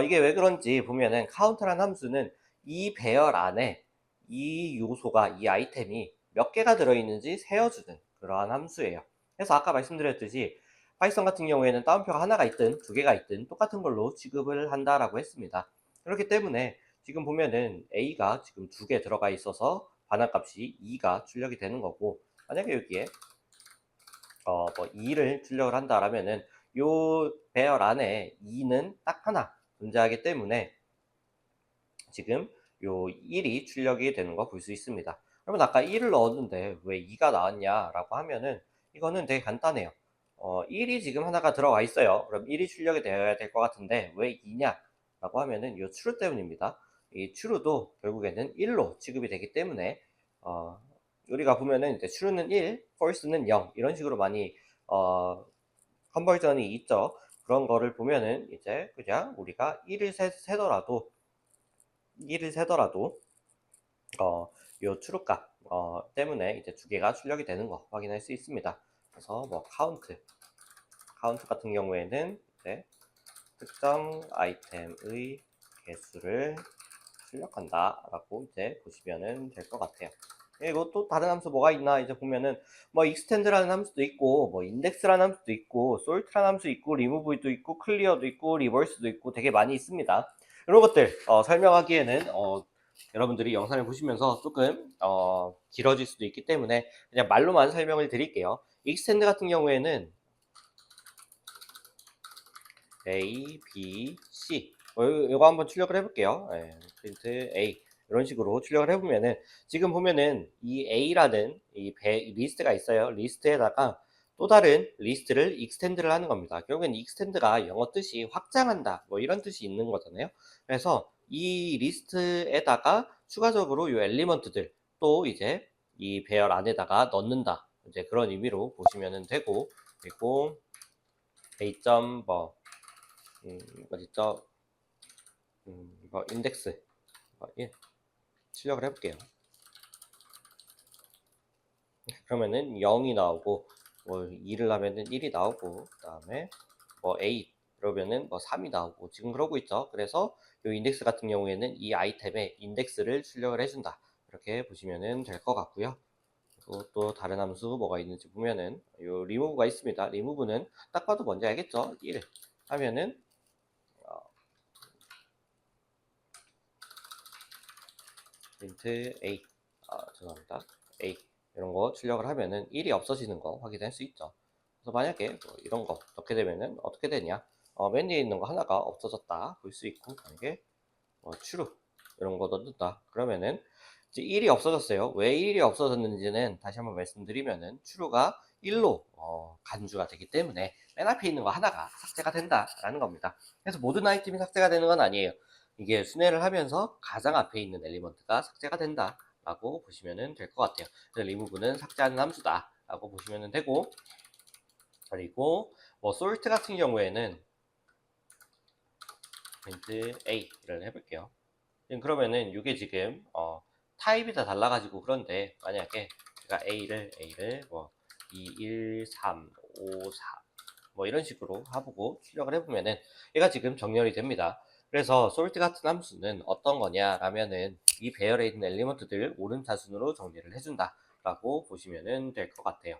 이게 왜 그런지 보면은 카운트라는 함수는 이 배열 안에 이 요소가, 이 아이템이 몇 개가 들어있는지 세어주는 그러한 함수예요. 그래서 아까 말씀드렸듯이 파이썬 같은 경우에는 따옴표가 하나가 있든 두 개가 있든 똑같은 걸로 취급을 한다라고 했습니다. 그렇기 때문에 지금 보면은 A가 지금 두 개 들어가 있어서 반환값이 2가 출력이 되는 거고, 만약에 여기에 2를 출력을 한다라면은 요 배열 안에 2는 딱 하나 존재하기 때문에 지금 요 1이 출력이 되는 거 볼 수 있습니다. 그러면 아까 1을 넣었는데 왜 2가 나왔냐 라고 하면은 이거는 되게 간단해요. 1이 지금 하나가 들어가 있어요. 그럼 1이 출력이 되어야 될 것 같은데 왜 2냐 라고 하면은 요 true 때문입니다. 이 true도 결국에는 1로 취급이 되기 때문에 우리가 보면은 이제 true는 1, false는 0 이런 식으로 많이 컨버전이 있죠. 그런 거를 보면은 이제 그냥 우리가 1을 세더라도 요 true값 때문에 이제 두 개가 출력이 되는 거 확인할 수 있습니다. 그래서 뭐 카운트 같은 경우에는 이제 특정 아이템의 개수를 출력한다라고 이제 보시면 될 것 같아요. 그리고 또 다른 함수 뭐가 있나 이제 보면은 뭐 extend라는 함수도 있고 뭐 index라는 함수도 있고 sort라는 함수 있고 remove도 있고 clear도 있고 reverse도 있고 되게 많이 있습니다. 이런 것들 설명하기에는 여러분들이 영상을 보시면서 조금 길어질 수도 있기 때문에 그냥 말로만 설명을 드릴게요. extend 같은 경우에는 A, B, C 이거 한번 출력을 해볼게요. 프린트 A 이런 식으로 출력을 해보면은 지금 보면은 이 A라는 이 리스트가 있어요. 리스트에다가 또 다른 리스트를 extend를 하는 겁니다. 결국엔 extend가 영어 뜻이 확장한다 뭐 이런 뜻이 있는 거잖아요. 그래서 이 리스트에다가 추가적으로 이 엘리먼트들 또 이제 이 배열 안에다가 넣는다 이제 그런 의미로 보시면 되고, 그리고 A. 어딨죠? 이거 인덱스 1 출력을 해볼게요. 그러면은 0이 나오고 뭐 2를 하면은 1이 나오고 그 다음에 뭐 A 그러면은 뭐 3이 나오고 지금 그러고 있죠. 그래서 이 인덱스 같은 경우에는 이 아이템의 인덱스를 출력을 해준다 이렇게 보시면 될 것 같고요. 그리고 또 다른 함수 뭐가 있는지 보면은 요 리무브가 있습니다. 리무브는 딱 봐도 뭔지 알겠죠? 1 하면은 int a, 죄송합니다. a 이런 거 출력을 하면은 1이 없어지는 거 확인할 수 있죠. 그래서 만약에 뭐 이런 거 넣게 되면은 어떻게 되냐? 맨 위에 있는 거 하나가 없어졌다 볼 수 있고, 만약에 true 이런 거 넣는다 그러면은 이제 1이 없어졌어요. 왜 1이 없어졌는지는 다시 한번 말씀드리면은 true가 1로 간주가 되기 때문에 맨 앞에 있는 거 하나가 삭제가 된다라는 겁니다. 그래서 모든 아이템이 삭제가 되는 건 아니에요. 이게 순회를 하면서 가장 앞에 있는 엘리먼트가 삭제가 된다라고 보시면 될 것 같아요. 그래서 remove는 삭제하는 함수다라고 보시면 되고, 그리고 뭐 sort 같은 경우에는 int a를 해볼게요. 그러면은 이게 지금 타입이 다 달라가지고, 그런데 만약에 제가 A를 뭐 2, 1, 3, 5, 4 뭐 이런 식으로 해보고 출력을 해보면은 얘가 지금 정렬이 됩니다. 그래서 sort 같은 함수는 어떤 거냐 라면은 이 배열에 있는 엘리먼트들 오름차순으로 정리를 해준다 라고 보시면 될 것 같아요.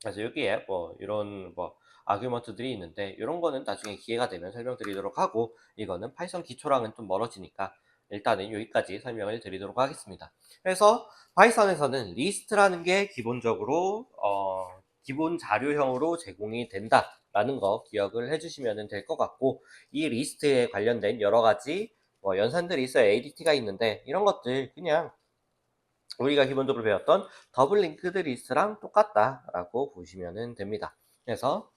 그래서 여기에 뭐 이런 뭐 아규먼트들이 있는데, 이런 거는 나중에 기회가 되면 설명드리도록 하고, 이거는 파이썬 기초랑은 좀 멀어지니까 일단은 여기까지 설명을 드리도록 하겠습니다. 그래서 파이썬에서는 리스트라는 게 기본적으로 기본 자료형으로 제공이 된다라는 거 기억을 해주시면 될 것 같고, 이 리스트에 관련된 여러 가지 뭐 연산들이 있어요. ADT가 있는데, 이런 것들 그냥 우리가 기본적으로 배웠던 더블 링크드 리스트랑 똑같다라고 보시면 됩니다. 그래서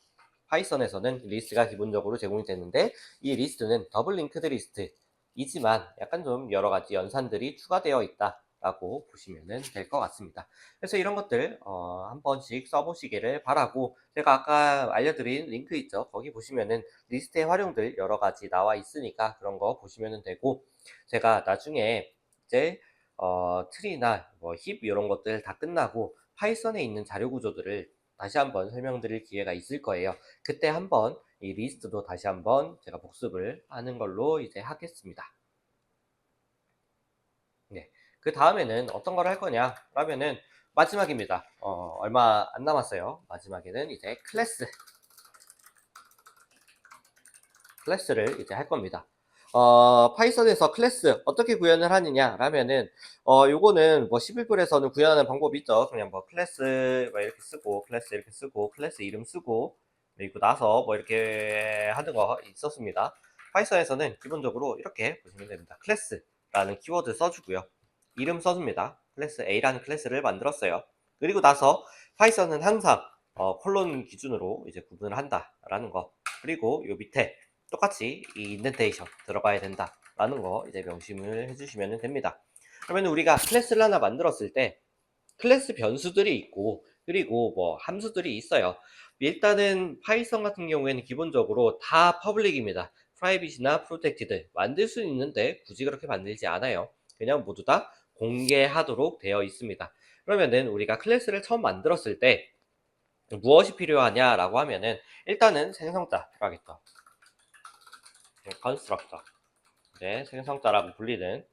파이썬에서는 리스트가 기본적으로 제공이 되는데, 이 리스트는 더블 링크드 리스트이지만 약간 좀 여러 가지 연산들이 추가되어 있다라고 보시면 될 것 같습니다. 그래서 이런 것들 한 번씩 써보시기를 바라고, 제가 아까 알려드린 링크 있죠? 거기 보시면은 리스트의 활용들 여러 가지 나와 있으니까 그런 거 보시면 되고, 제가 나중에 이제 트리나 뭐 힙 이런 것들 다 끝나고 파이썬에 있는 자료 구조들을 다시 한번 설명드릴 기회가 있을 거예요. 그때 한번 이 리스트도 다시 한번 제가 복습을 하는 걸로 이제 하겠습니다. 네. 그 다음에는 어떤 걸 할 거냐 라면은 마지막입니다. 얼마 안 남았어요. 마지막에는 이제 클래스를 이제 할 겁니다. 파이썬에서 클래스 어떻게 구현을 하느냐 라면은 요거는 뭐 11불에서는 구현하는 방법이 있죠. 그냥 뭐 클래스 뭐 이렇게 쓰고, 클래스 이렇게 쓰고, 클래스 이름 쓰고, 그리고 나서 뭐 이렇게 하는 거 있었습니다. 파이썬에서는 기본적으로 이렇게 보시면 됩니다. 클래스라는 키워드 써주고요, 이름 써줍니다. 클래스 A라는 클래스를 만들었어요. 그리고 나서 파이썬은 항상 콜론 기준으로 이제 구분을 한다라는 거, 그리고 요 밑에 똑같이 이 인덴테이션 들어가야 된다라는 거 이제 명심을 해주시면 됩니다. 그러면 우리가 클래스를 하나 만들었을 때 클래스 변수들이 있고, 그리고 뭐 함수들이 있어요. 일단은 파이썬 같은 경우에는 기본적으로 다 퍼블릭입니다. 프라이빗이나 프로텍티드 만들 수 있는데 굳이 그렇게 만들지 않아요. 그냥 모두 다 공개하도록 되어 있습니다. 그러면은 우리가 클래스를 처음 만들었을 때 무엇이 필요하냐라고 하면은 일단은 생성자 필요하겠죠. 컨스트럭터, 이제 생성자라고 불리는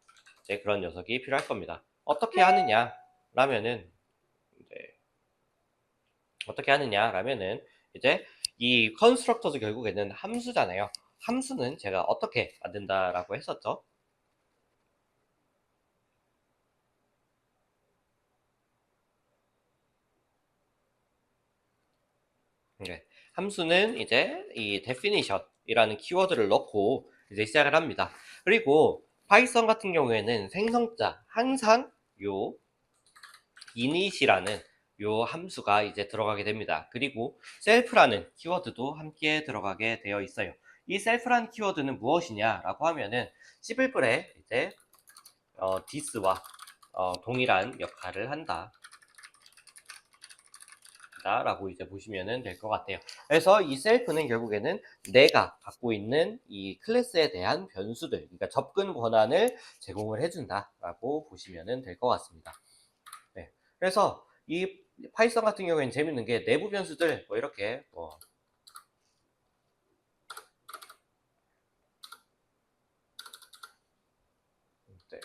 이제 그런 녀석이 필요할 겁니다. 어떻게 하느냐 라면은 이제 이 컨스트럭터도 결국에는 함수잖아요. 함수는 제가 어떻게 만든다라고 했었죠. 네. 함수는 이제 이 definition이라는 키워드를 넣고 이제 시작을 합니다. 그리고 파이썬 같은 경우에는 생성자 항상 요 init이라는 요 함수가 이제 들어가게 됩니다. 그리고 self라는 키워드도 함께 들어가게 되어 있어요. 이 self라는 키워드는 무엇이냐라고 하면은 C++에 이제 this와 동일한 역할을 한다 라고 이제 보시면 될 것 같아요. 그래서 이 셀프는 결국에는 내가 갖고 있는 이 클래스에 대한 변수들, 그러니까 접근 권한을 제공을 해준다라고 보시면 될 것 같습니다. 네. 그래서 이 파이썬 같은 경우에는 재밌는 게 내부 변수들 뭐 이렇게 뭐 네,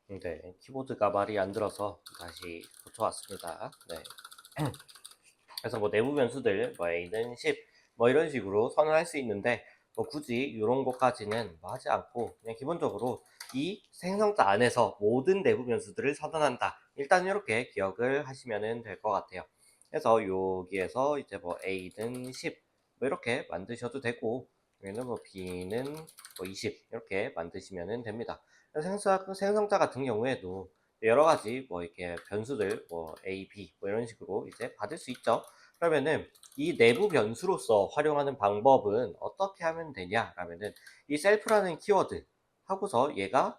네, 키보드가 말이 안 들어서 다시 고쳐왔습니다. 네. 그래서 뭐 내부 변수들, 뭐 A는 10, 뭐 이런 식으로 선언할 수 있는데, 뭐 굳이 이런 것까지는 뭐 하지 않고, 그냥 기본적으로 이 생성자 안에서 모든 내부 변수들을 선언한다. 일단 이렇게 기억을 하시면 될 것 같아요. 그래서 여기에서 이제 뭐 A는 10, 뭐 이렇게 만드셔도 되고, 여기는 뭐 B는 뭐 20, 이렇게 만드시면 됩니다. 생성자 같은 경우에도 여러 가지 뭐 이렇게 변수들 뭐 A, B 뭐 이런 식으로 이제 받을 수 있죠. 그러면은 이 내부 변수로서 활용하는 방법은 어떻게 하면 되냐라면은 이 셀프라는 키워드 하고서 얘가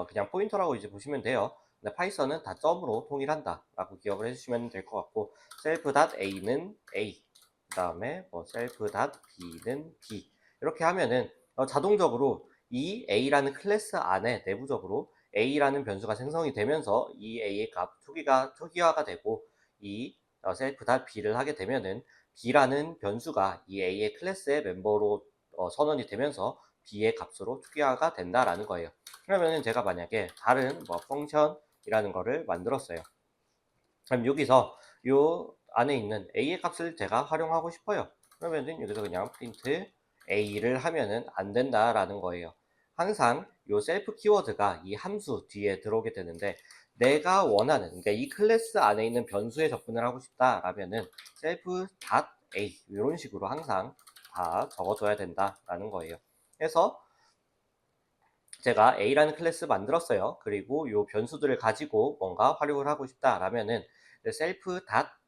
그냥 포인터라고 이제 보시면 돼요. 근데 파이썬은 다 점으로 통일한다 라고 기억을 해주시면 될 것 같고 self.a는 a 그 다음에 뭐 self.b는 b 이렇게 하면은 자동적으로 이 a라는 클래스 안에 내부적으로 a라는 변수가 생성이 되면서 이 a의 값 초기화가 되고 이 self.b를 하게 되면은 b라는 변수가 이 a의 클래스의 멤버로 선언이 되면서 b의 값으로 초기화가 된다라는 거예요. 그러면은 제가 만약에 다른 뭐 펑션이라는 거를 만들었어요. 그럼 여기서 요 안에 있는 a의 값을 제가 활용하고 싶어요. 그러면은 여기서 그냥 print a를 하면은 안 된다라는 거예요. 항상 요 셀프 키워드가 이 함수 뒤에 들어오게 되는데 내가 원하는 그러니까 이 클래스 안에 있는 변수에 접근을 하고 싶다라면은 self.a 이런 식으로 항상 다 적어줘야 된다라는 거예요. 그래서 제가 A라는 클래스 만들었어요. 그리고 이 변수들을 가지고 뭔가 활용을 하고 싶다라면은 self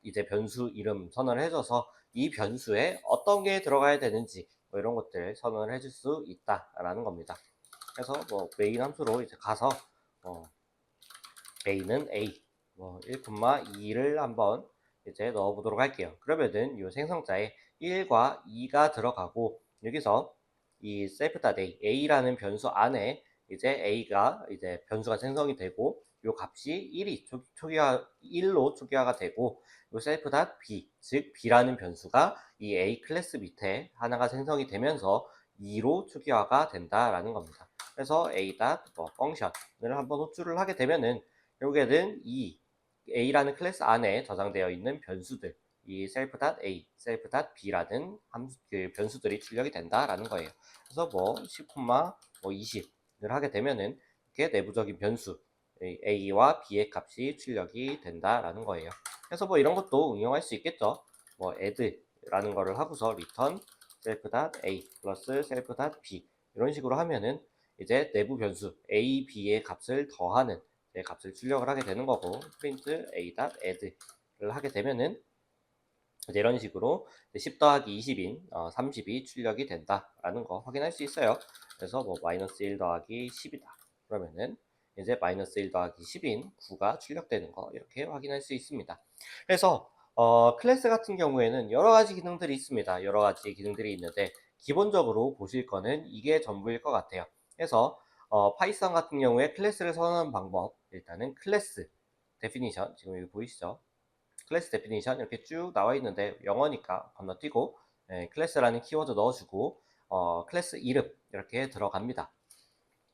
이제 변수 이름 선언을 해줘서 이 변수에 어떤 게 들어가야 되는지 뭐 이런 것들 선언을 해줄 수 있다라는 겁니다. 그래서 뭐 메인 함수로 이제 가서 A는 A 뭐 1,2를 한번 이제 넣어보도록 할게요. 그러면은 이 생성자에 1과 2가 들어가고 여기서 이 self.a, a라는 변수 안에 이제 a가 이제 변수가 생성이 되고 이 값이 1이 초기화 1로 초기화가 되고 이 self.b 즉 b라는 변수가 이 a 클래스 밑에 하나가 생성이 되면서 2로 초기화가 된다라는 겁니다. 그래서 a. 뭐 펑션을 한번 호출을 하게 되면은 결국에는 이 a라는 클래스 안에 저장되어 있는 변수들 이 self.a, self.b라는 그 변수들이 출력이 된다라는 거예요. 그래서 뭐 10, 뭐 20을 하게 되면은 이렇게 내부적인 변수 a와 b의 값이 출력이 된다라는 거예요. 그래서 뭐 이런 것도 응용할 수 있겠죠. 뭐 add라는 거를 하고서 return self.a 플러스 self.b 이런 식으로 하면은 이제 내부 변수 a, b의 값을 더하는 값을 출력을 하게 되는 거고 print a.add를 하게 되면은 이제 이런 식으로 10 더하기 20인 30이 출력이 된다라는 거 확인할 수 있어요. 그래서 뭐 마이너스 1 더하기 10이다. 그러면은 이제 마이너스 1 더하기 10인 9가 출력되는 거 이렇게 확인할 수 있습니다. 그래서 클래스 같은 경우에는 여러 가지 기능들이 있습니다. 여러 가지 기능들이 있는데 기본적으로 보실 거는 이게 전부일 것 같아요. 그래서 파이썬 같은 경우에 클래스를 선언하는 방법 일단은 클래스 데피니션 지금 여기 보이시죠? 클래스 데피니션 이렇게 쭉 나와 있는데 영어니까 건너뛰고 클래스라는 키워드 넣어주고 클래스 이름 이렇게 들어갑니다.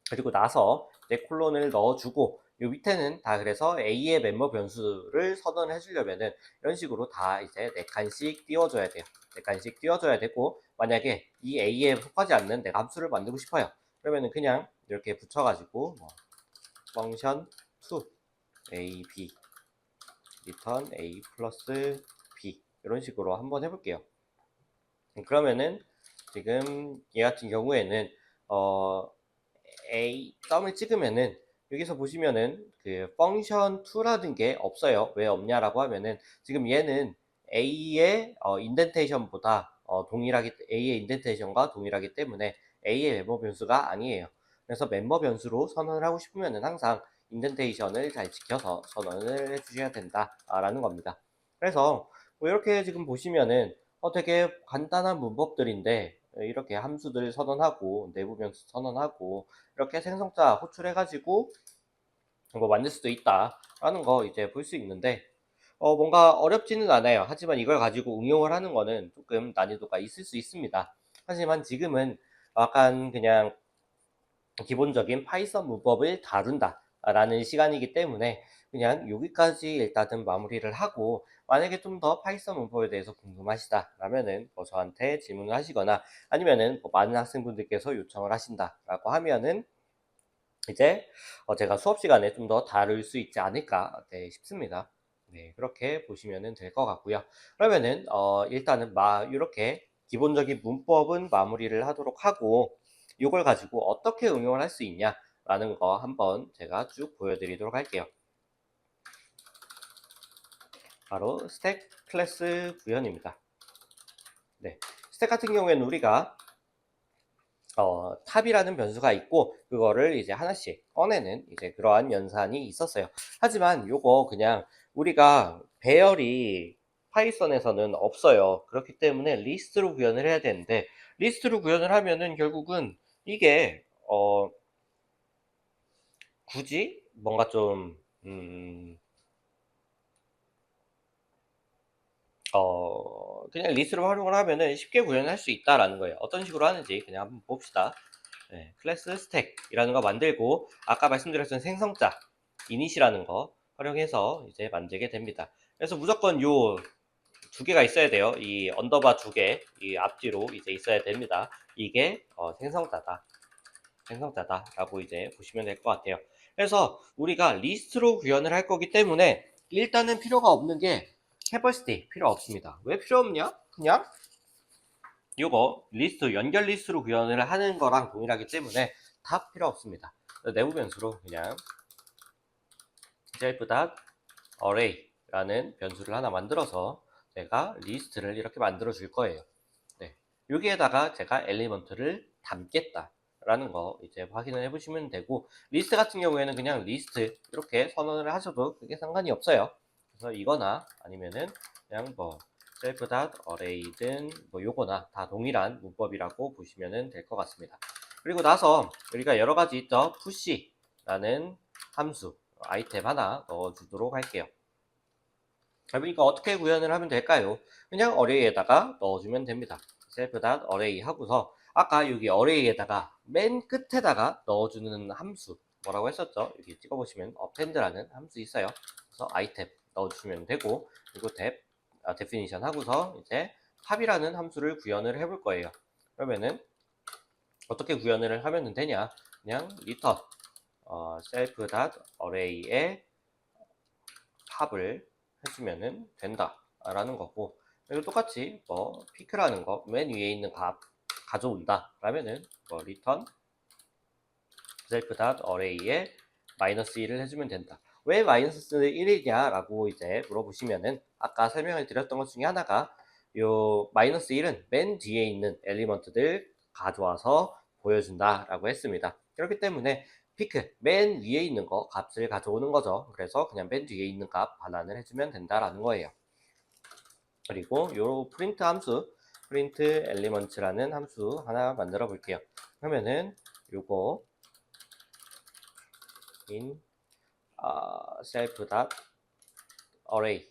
그리고 나서 이제 콜론을 넣어주고 이 밑에는 다 그래서 A의 멤버 변수를 선언을 해주려면은 이런 식으로 다 이제 4칸씩 띄워줘야 돼요. 4칸씩 띄워줘야 되고 만약에 이 A에 속하지 않는 내가 함수를 만들고 싶어요. 그러면은 그냥 이렇게 붙여가지고 뭐 function to a, b return a 플러스 b 이런 식으로 한번 해볼게요. 그러면은 지금 얘 같은 경우에는 a 점을 찍으면은 여기서 보시면은 그 펑션 2라는 게 없어요. 왜 없냐라고 하면은 지금 얘는 a의 인덴테이션보다 동일하기 a의 인덴테이션과 동일하기 때문에 a의 멤버 변수가 아니에요. 그래서 멤버 변수로 선언을 하고 싶으면은 항상 인덴테이션을 잘 지켜서 선언을 해주셔야 된다라는 겁니다. 그래서 뭐 이렇게 지금 보시면은 되게 간단한 문법들인데 이렇게 함수들 선언하고 내부 변수 선언하고 이렇게 생성자 호출해가지고 뭐 만들 수도 있다라는 거 이제 볼 수 있는데 뭔가 어렵지는 않아요. 하지만 이걸 가지고 응용을 하는 거는 조금 난이도가 있을 수 있습니다. 하지만 지금은 약간 그냥 기본적인 파이썬 문법을 다룬다 라는 시간이기 때문에 그냥 여기까지 일단은 마무리를 하고, 만약에 좀 더 파이썬 문법에 대해서 궁금하시다 라면은 뭐 저한테 질문을 하시거나, 아니면은 뭐 많은 학생분들께서 요청을 하신다라고 하면은 이제 제가 수업 시간에 좀 더 다룰 수 있지 않을까, 네, 싶습니다. 네, 그렇게 보시면 될 것 같고요. 그러면은 일단은 이렇게 기본적인 문법은 마무리를 하도록 하고, 이걸 가지고 어떻게 응용을 할 수 있냐라는 거 한번 제가 쭉 보여드리도록 할게요. 바로 스택 클래스 구현입니다. 네, 스택 같은 경우에는 우리가 탑이라는 변수가 있고, 그거를 이제 하나씩 꺼내는 이제 그러한 연산이 있었어요. 하지만 요거 그냥 우리가 배열이 파이썬에서는 없어요. 그렇기 때문에 리스트로 구현을 해야 되는데, 리스트로 구현을 하면은 결국은 이게 굳이 뭔가 좀 그냥 리스트로 활용을 하면은 쉽게 구현할 수 있다라는 거예요. 어떤 식으로 하는지 그냥 한번 봅시다. 네, 클래스 스택이라는 거 만들고, 아까 말씀드렸던 생성자 이닛이라는 거 활용해서 이제 만들게 됩니다. 그래서 무조건 요 두 개가 있어야 돼요. 이 언더바 두 개, 이 앞뒤로 이제 있어야 됩니다. 이게 생성자다라고 이제 보시면 될 것 같아요. 그래서 우리가 리스트로 구현을 할 거기 때문에 일단은 필요가 없는 게 캐퍼시티 필요 없습니다. 왜 필요 없냐? 그냥 이거 리스트, 연결 리스트로 구현을 하는 거랑 동일하기 때문에 다 필요 없습니다. 내부 변수로 그냥 self.array라는 변수를 하나 만들어서 제가 리스트를 이렇게 만들어 줄 거예요. 네, 여기에다가 제가 엘리먼트를 담겠다 라는 거 이제 확인을 해 보시면 되고, 리스트 같은 경우에는 그냥 리스트 이렇게 선언을 하셔도 그게 상관이 없어요. 그래서 이거나 아니면은 그냥 뭐 self.array든 뭐 요거나 다 동일한 문법이라고 보시면 될 것 같습니다. 그리고 나서 우리가 여러 가지 있죠. push라는 함수 아이템 하나 넣어주도록 할게요. 그러니까 어떻게 구현을 하면 될까요? 그냥 어레이에다가 넣어주면 됩니다. self.array 하고서 아까 여기 어레이에다가 맨 끝에다가 넣어주는 함수 뭐라고 했었죠? 여기 찍어보시면 append라는 함수 있어요. 그래서 아이템 넣어주시면 되고, 그리고 definition 하고서 이제 탑이라는 함수를 구현을 해볼 거예요. 그러면은 어떻게 구현을 하면 되냐? 그냥 return self.array에 탑을 해주면 된다라는 거고, 그리고 똑같이 뭐 피크라는 거 맨 위에 있는 값 가져온다 라면은 뭐 return self.array에 -1을 해주면 된다. 왜 -1이냐 라고 이제 물어보시면은 아까 설명을 드렸던 것 중에 하나가 요 -1은 맨 뒤에 있는 엘리먼트들 가져와서 보여준다 라고 했습니다. 그렇기 때문에 피크 맨 위에 있는 거 값을 가져오는 거죠. 그래서 그냥 맨 뒤에 있는 값 반환을 해주면 된다라는 거예요. 그리고 요 프린트 함수, 프린트 엘리먼트라는 함수 하나 만들어 볼게요. 그러면은 요거 in self.array에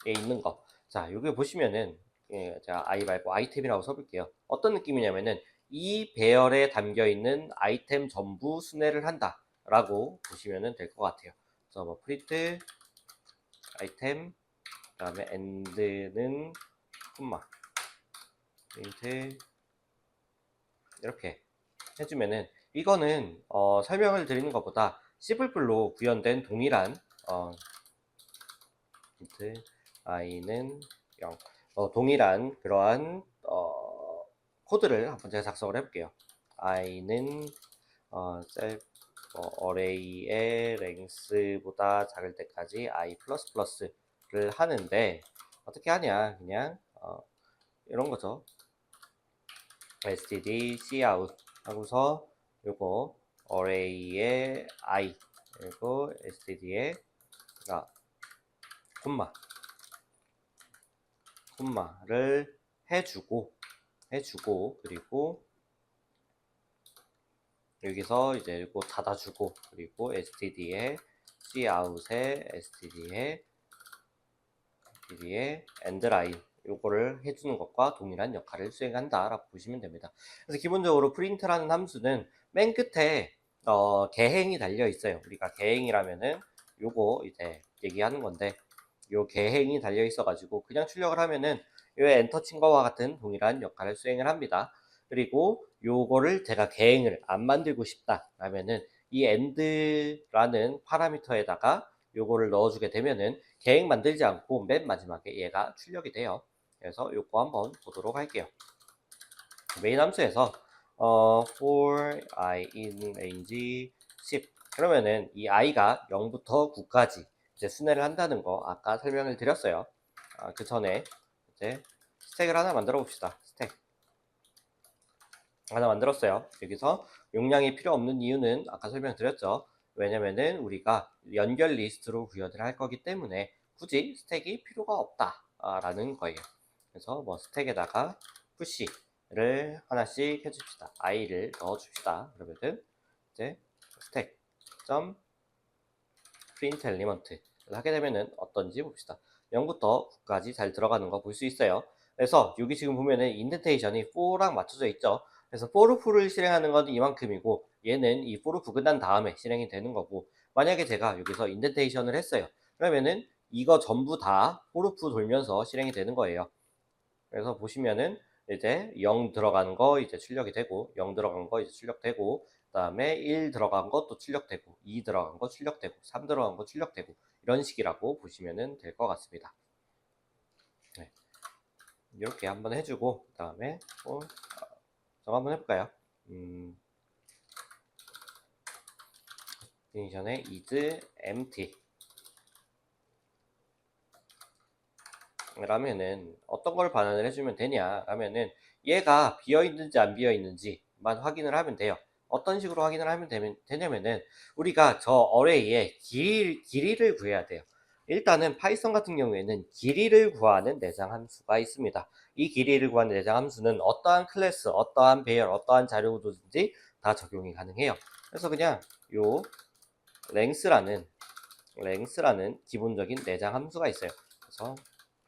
있는 거, 자 여기 보시면은 제가 i 말고 아이템이라고 써볼게요. 어떤 느낌이냐면은 이 배열에 담겨 있는 아이템 전부 순회를 한다 라고 보시면 될 것 같아요. 그래서 뭐 프린트 아이템, 그 다음에 end는 콤마 프린트 이렇게 해주면은, 이거는 설명을 드리는 것보다 C++로 구현된 동일한 프린트 i는 0, 동일한 그러한 코드를 한번 제가 작성을 해볼게요. i는 self array의 length보다 작을 때까지 i++를 하는데, 어떻게 하냐, 그냥 이런 거죠. std cout 하고서 요거 array의 i 그리고 std의 콤마를 해주고, 그리고 여기서 이제 이거 닫아주고, 그리고 std의 cout에 std의 endline 요거를 해주는 것과 동일한 역할을 수행한다 라고 보시면 됩니다. 그래서 기본적으로 프린트라는 함수는 맨 끝에 계행이 달려 있어요. 우리가 계행이라면은 요거 이제 얘기하는 건데, 요 계행이 달려 있어 가지고 그냥 출력을 하면은 요 엔터 친 거와 같은 동일한 역할을 수행을 합니다. 그리고 요거를 제가 계행을 안 만들고 싶다 라면은 이 end라는 파라미터에다가 요거를 넣어주게 되면은 계행 만들지 않고 맨 마지막에 얘가 출력이 돼요. 그래서 요거 한번 보도록 할게요. 메인 함수에서 for I in range 10 그러면은 이 i가 0부터 9까지 이제 순회를 한다는 거 아까 설명을 드렸어요. 그 전에 이제 스택을 하나 만들어 봅시다. 스택 하나 만들었어요. 여기서 용량이 필요 없는 이유는 아까 설명드렸죠. 왜냐면은 우리가 연결 리스트로 구현을 할 거기 때문에 굳이 스택이 필요가 없다라는 거예요. 그래서 뭐 스택에다가 푸시를 하나씩 해줍시다. i를 넣어줍시다. 그러면은 이제 스택 점 print 엘리먼트를 하게 되면은 어떤지 봅시다. 0부터 9까지 잘 들어가는 거 볼 수 있어요. 그래서 여기 지금 보면은 인덴테이션이 4랑 맞춰져 있죠. 그래서 for loop를 실행하는 건 이만큼이고 얘는 이 for loop 끝난 다음에 실행이 되는 거고, 만약에 제가 여기서 인덴테이션을 했어요. 그러면은 이거 전부 다 for loop 돌면서 실행이 되는 거예요. 그래서 보시면은 이제 0 들어가는 거 이제 출력이 되고, 0 들어간 거 이제 출력되고, 그 다음에 1 들어간 것도 출력되고, 2 들어간 거 출력되고, 3 들어간 거 출력되고, 이런 식이라고 보시면 될 것 같습니다. 네. 이렇게 한번 해주고, 그 다음에 저거 한번 해볼까요? 데피니션에 is empty 라면은 어떤 걸 반환을 해주면 되냐 라면은 얘가 비어있는지 안 비어있는지만 확인을 하면 돼요. 어떤 식으로 확인을 하면 되냐면은 우리가 저 어레이의 길이를 구해야 돼요. 일단은 파이썬 같은 경우에는 길이를 구하는 내장 함수가 있습니다. 이 길이를 구하는 내장 함수는 어떠한 클래스, 어떠한 배열, 어떠한 자료도든지 다 적용이 가능해요. 그래서 그냥 요 length라는 기본적인 내장 함수가 있어요. 그래서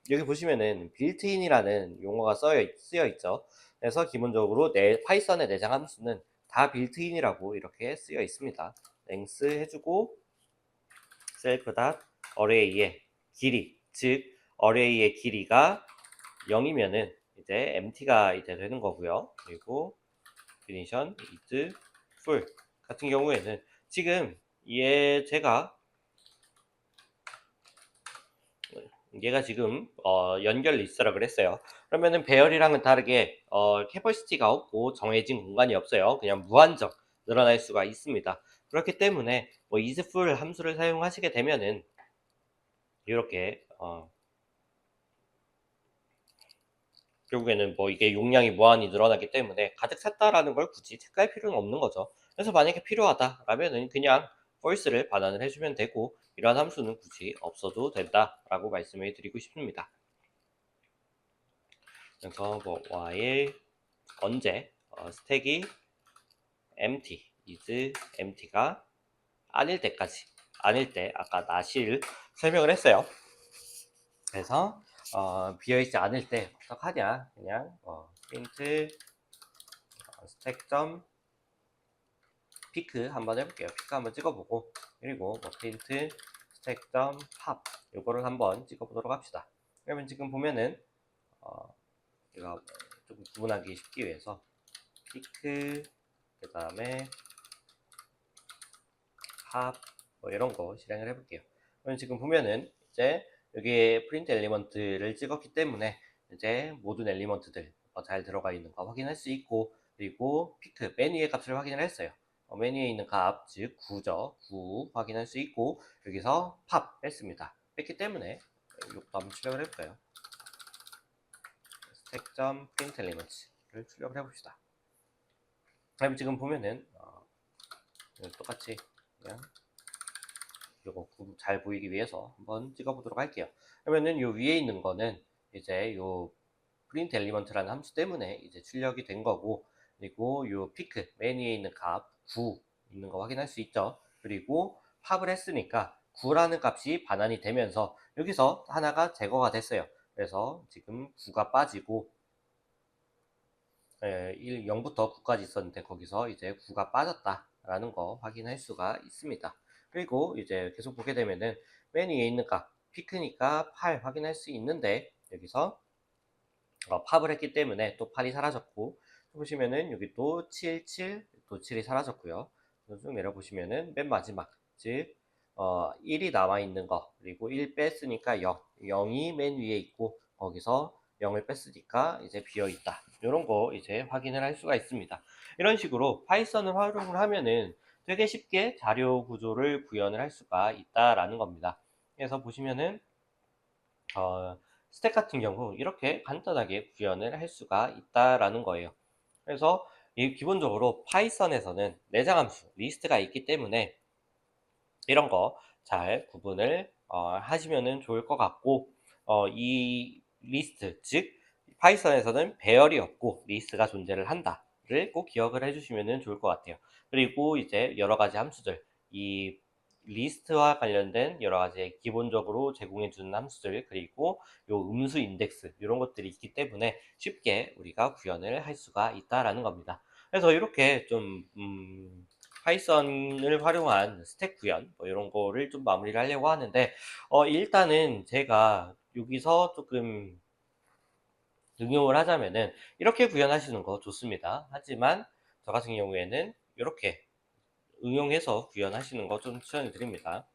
여기 보시면은 빌트인이라는 용어가 쓰여 있죠. 그래서 기본적으로 파이썬의 내장 함수는 다 빌트인이라고 이렇게 쓰여 있습니다. length 해주고 self.array의 길이, 즉 array의 길이가 0이면은 이제 empty가 이제 되는 거고요. 그리고 definition is full 같은 경우에는 지금 얘가 지금 연결 리스트라 그랬어요. 그러면은 배열이랑은 다르게 캐퍼시티가 없고 정해진 공간이 없어요. 그냥 무한정 늘어날 수가 있습니다. 그렇기 때문에 뭐 isFull 함수를 사용하시게 되면은 이렇게 결국에는 뭐 이게 용량이 무한히 늘어나기 때문에 가득 찼다라는 걸 굳이 체크할 필요는 없는 거죠. 그래서 만약에 필요하다라면은 그냥 false를 반환을 해주면 되고, 이러한 함수는 굳이 없어도 된다라고 말씀을 드리고 싶습니다. 그래서 뭐 while 언제 스택이 empty, is empty가 아닐 때까지, 아닐 때 아까 not을 설명을 했어요. 그래서 비어있지 않을 때 어떡하냐, 그냥 print stack pick 한번 해볼게요. pick 한번 찍어보고, 그리고 뭐 print stack pop 요거를 한번 찍어보도록 합시다. 그러면 지금 보면은 제가 조금 구분하기 쉽기 위해서 pick 그 다음에 합, 뭐 이런 거 실행을 해볼게요. 그럼 지금 보면은 이제 여기에 프린트 엘리먼트를 찍었기 때문에 이제 모든 엘리먼트들 잘 들어가 있는 거 확인할 수 있고, 그리고 피크 메뉴의 값을 확인을 했어요. 메뉴에 있는 값, 즉 9죠. 9 확인할 수 있고, 여기서 팝 했습니다. 했기 때문에 이것도 한번 출력을 해볼까요? stack.print elements를 출력을 해봅시다. 그럼 지금 보면은 똑같이 그냥 이거 잘 보이기 위해서 한번 찍어보도록 할게요. 그러면은 요 위에 있는 거는 이제 요 프린트 엘리먼트라는 함수 때문에 이제 출력이 된 거고, 그리고 요 피크 메뉴에 있는 값 9 있는 거 확인할 수 있죠. 그리고 팝을 했으니까 9라는 값이 반환이 되면서 여기서 하나가 제거가 됐어요. 그래서 지금 9가 빠지고 0부터 9까지 있었는데 거기서 이제 9가 빠졌다 라는 거 확인할 수가 있습니다. 그리고 이제 계속 보게 되면은 맨 위에 있는 값, 피크니까 8 확인할 수 있는데, 여기서 팝을 했기 때문에 또 8이 사라졌고, 보시면은 여기 또 7, 7, 또 7이 사라졌고요. 쭉 내려보시면은 맨 마지막, 즉 1이 남아있는 거, 그리고 1 뺐으니까 0, 0이 맨 위에 있고, 거기서 0을 뺐으니까 이제 비어있다. 이런 거 이제 확인을 할 수가 있습니다. 이런 식으로 파이썬을 활용을 하면은 되게 쉽게 자료 구조를 구현을 할 수가 있다라는 겁니다. 그래서 보시면은 스택 같은 경우 이렇게 간단하게 구현을 할 수가 있다라는 거예요. 그래서 기본적으로 파이썬에서는 내장 함수, 리스트가 있기 때문에 이런 거 잘 구분을 하시면 좋을 것 같고, 이 리스트, 즉 파이썬에서는 배열이 없고 리스트가 존재를 한다를 꼭 기억을 해주시면 좋을 것 같아요. 그리고 이제 여러 가지 함수들, 이 리스트와 관련된 여러 가지 기본적으로 제공해 주는 함수들, 그리고 요 음수 인덱스 이런 것들이 있기 때문에 쉽게 우리가 구현을 할 수가 있다라는 겁니다. 그래서 이렇게 좀 파이썬을 활용한 스택 구현 뭐 이런 거를 좀 마무리를 하려고 하는데, 일단은 제가 여기서 조금 응용을 하자면은 이렇게 구현하시는 거 좋습니다. 하지만 저 같은 경우에는 이렇게 응용해서 구현하시는 거 좀 추천을 드립니다.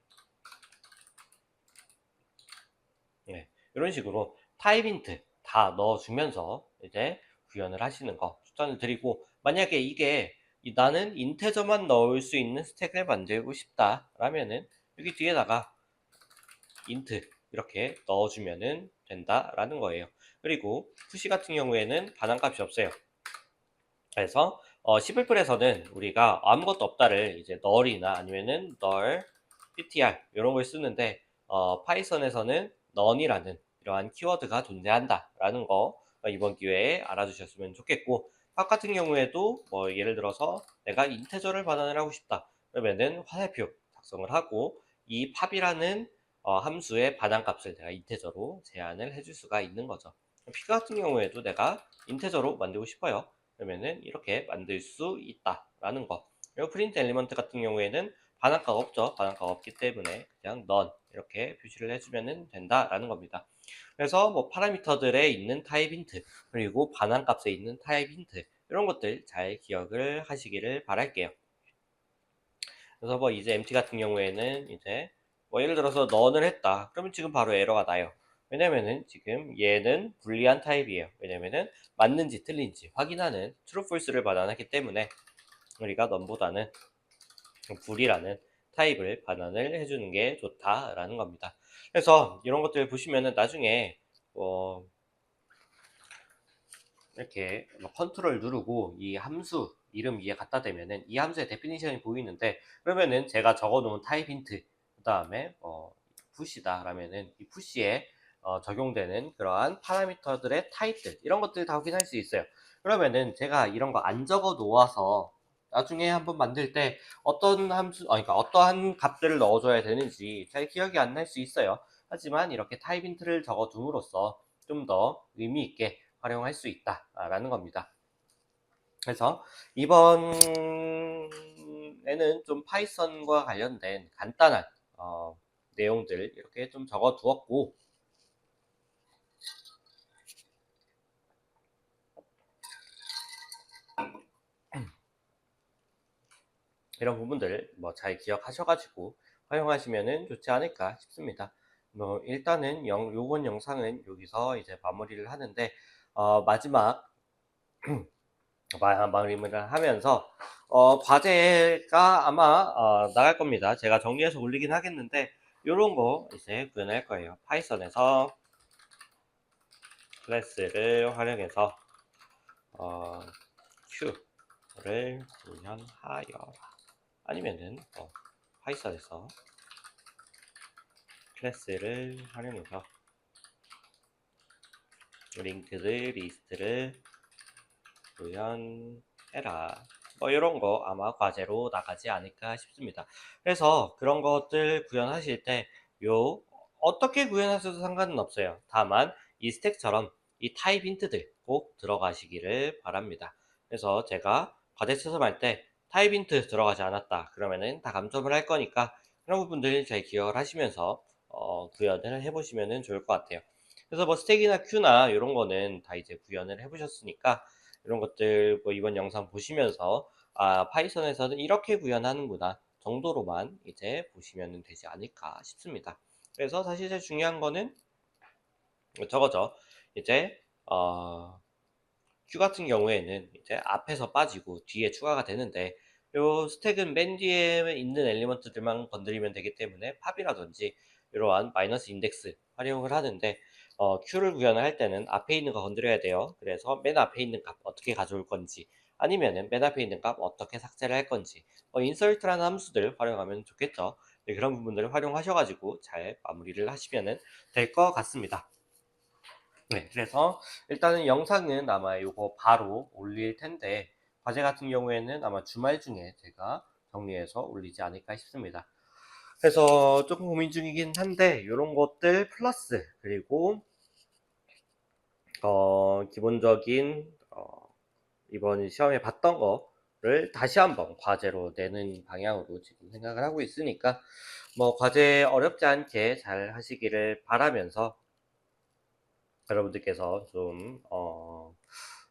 네, 이런 식으로 타입 힌트 다 넣어주면서 이제 구현을 하시는 거 추천을 드리고, 만약에 이게 나는 인테저만 넣을 수 있는 스택을 만들고 싶다 라면은 여기 뒤에다가 인트 이렇게 넣어주면 된다라는 거예요. 그리고 푸시 같은 경우에는 반환값이 없어요. 그래서 11풀에서는 우리가 아무것도 없다를 이제 null이나 아니면은 null, ptr 이런 걸 쓰는데, 파이썬에서는 none이라는 이러한 키워드가 존재한다라는 거 이번 기회에 알아두셨으면 좋겠고, 팝 같은 경우에도 뭐 예를 들어서 내가 인테저를 반환을 하고 싶다 그러면은 화살표 작성을 하고, 이 팝이라는 함수의 반환값을 내가 인테저로 제한을 해줄 수가 있는 거죠. 피 같은 경우에도 내가 인테저로 만들고 싶어요. 그러면은 이렇게 만들 수 있다라는 거. 그리고 프린트 엘리먼트 같은 경우에는 반환가가 없죠. 반환가가 없기 때문에 그냥 none 이렇게 표시를 해주면 된다라는 겁니다. 그래서 뭐 파라미터들에 있는 타입 힌트, 그리고 반환값에 있는 타입 힌트, 이런 것들 잘 기억을 하시기를 바랄게요. 그래서 뭐 이제 MT 같은 경우에는 이제 뭐 예를 들어서 none을 했다. 그러면 지금 바로 에러가 나요. 왜냐면은 지금 얘는 불리한 타입이에요. 왜냐면은 맞는지 틀린지 확인하는 true, false를 반환하기 때문에 우리가 none보다는 불이라는 타입을 반환을 해주는 게 좋다라는 겁니다. 그래서 이런 것들 보시면은 나중에 뭐 이렇게 컨트롤 누르고 이 함수 이름 위에 갖다 대면은 이 함수의 데피니션이 보이는데, 그러면은 제가 적어 놓은 타입 힌트 그 다음에 푸시다 라면은 이 푸시에 적용되는 그러한 파라미터들의 타입들 이런 것들 다 확인할 수 있어요. 그러면은 제가 이런 거 안 적어 놓아서 나중에 한번 만들 때 어떤 함수 그러니까 어떠한 값들을 넣어줘야 되는지 잘 기억이 안 날 수 있어요. 하지만 이렇게 타입 힌트를 적어 둠으로써 좀 더 의미 있게 활용할 수 있다라는 겁니다. 그래서 이번에는 좀 파이썬과 관련된 간단한 내용들 이렇게 좀 적어 두었고, 이런 부분들 뭐 잘 기억하셔가지고 활용하시면 좋지 않을까 싶습니다. 뭐 일단은 요번 영상은 여기서 이제 마무리를 하는데, 마지막 마무리를 하면서 과제가 아마 나갈 겁니다. 제가 정리해서 올리긴 하겠는데 이런 거 이제 구현할 거예요. 파이썬에서 클래스를 활용해서 Q를 구현하여라. 아니면은 파이썬에서 클래스를 활용해서 링크드 리스트를 구현해라. 뭐 이런 거 아마 과제로 나가지 않을까 싶습니다. 그래서 그런 것들 구현하실 때 어떻게 구현하셔도 상관은 없어요. 다만 이 스택처럼 이 타입 힌트들 꼭 들어가시기를 바랍니다. 그래서 제가 과제 채점할 때 타입 힌트 들어가지 않았다 그러면은 다 감점을 할 거니까 그런 부분들 잘 기억을 하시면서 구현을 해보시면 좋을 것 같아요. 그래서 뭐 스택이나 큐나 이런 거는 다 이제 구현을 해보셨으니까 이런 것들 뭐 이번 영상 보시면서 아, 파이썬에서는 이렇게 구현하는구나 정도로만 이제 보시면 되지 않을까 싶습니다. 그래서 사실 제일 중요한 거는 저거죠. 이제 q 같은 경우에는 이제 앞에서 빠지고 뒤에 추가가 되는데 요 스택은 맨 뒤에 있는 엘리먼트들만 건드리면 되기 때문에 팝이라든지 이러한 마이너스 인덱스 활용을 하는데 q를 구현을 할 때는 앞에 있는 거 건드려야 돼요. 그래서 맨 앞에 있는 값 어떻게 가져올 건지 아니면은 맨 앞에 있는 값 어떻게 삭제를 할 건지 인설트라는 함수들 활용하면 좋겠죠. 네, 그런 부분들을 활용하셔가지고 잘 마무리를 하시면 될 것 같습니다. 네, 그래서 일단은 영상은 아마 이거 바로 올릴 텐데 과제 같은 경우에는 아마 주말 중에 제가 정리해서 올리지 않을까 싶습니다. 그래서 조금 고민 중이긴 한데 이런 것들 플러스 그리고 기본적인 이번 시험에 봤던 거를 다시 한번 과제로 내는 방향으로 지금 생각을 하고 있으니까 뭐 과제 어렵지 않게 잘 하시기를 바라면서 여러분들께서 좀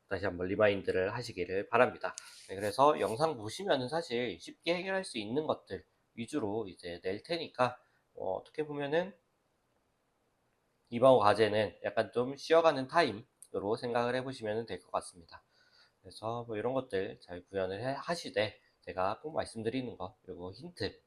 다시 한번 리마인드를 하시기를 바랍니다. 네, 그래서 영상 보시면은 사실 쉽게 해결할 수 있는 것들 위주로 이제 낼 테니까 어떻게 보면은 이번 과제는 약간 좀 쉬어가는 타임으로 생각을 해보시면 될 것 같습니다. 그래서 뭐 이런 것들 잘 구현을 하시되 제가 꼭 말씀드리는 거 요거 힌트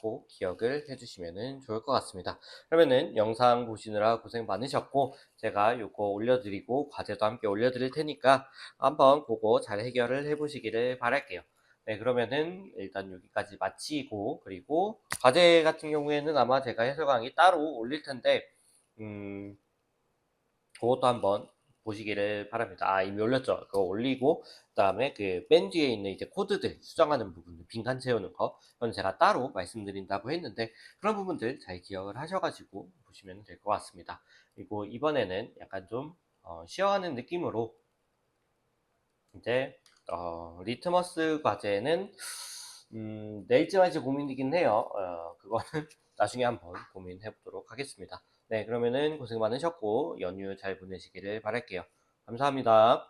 꼭 기억을 해주시면 좋을 것 같습니다. 그러면은 영상 보시느라 고생 많으셨고 제가 요거 올려드리고 과제도 함께 올려드릴 테니까 한번 그거 잘 해결을 해보시기를 바랄게요. 네, 그러면은 일단 여기까지 마치고 그리고 과제 같은 경우에는 아마 제가 해설 강의 따로 올릴 텐데 그것도 한번 보시기를 바랍니다. 아, 이미 올렸죠? 그거 올리고, 그 다음에 그 맨 뒤에 있는 이제 코드들 수정하는 부분들, 빈칸 채우는 거, 그건 제가 따로 말씀드린다고 했는데, 그런 부분들 잘 기억을 하셔가지고 보시면 될 것 같습니다. 그리고 이번에는 약간 좀, 쉬어가는 느낌으로, 이제, 리트머스 과제는, 낼지 말지 고민이긴 해요. 그거는 나중에 한번 고민해 보도록 하겠습니다. 네, 그러면은 고생 많으셨고 연휴 잘 보내시기를 바랄게요. 감사합니다.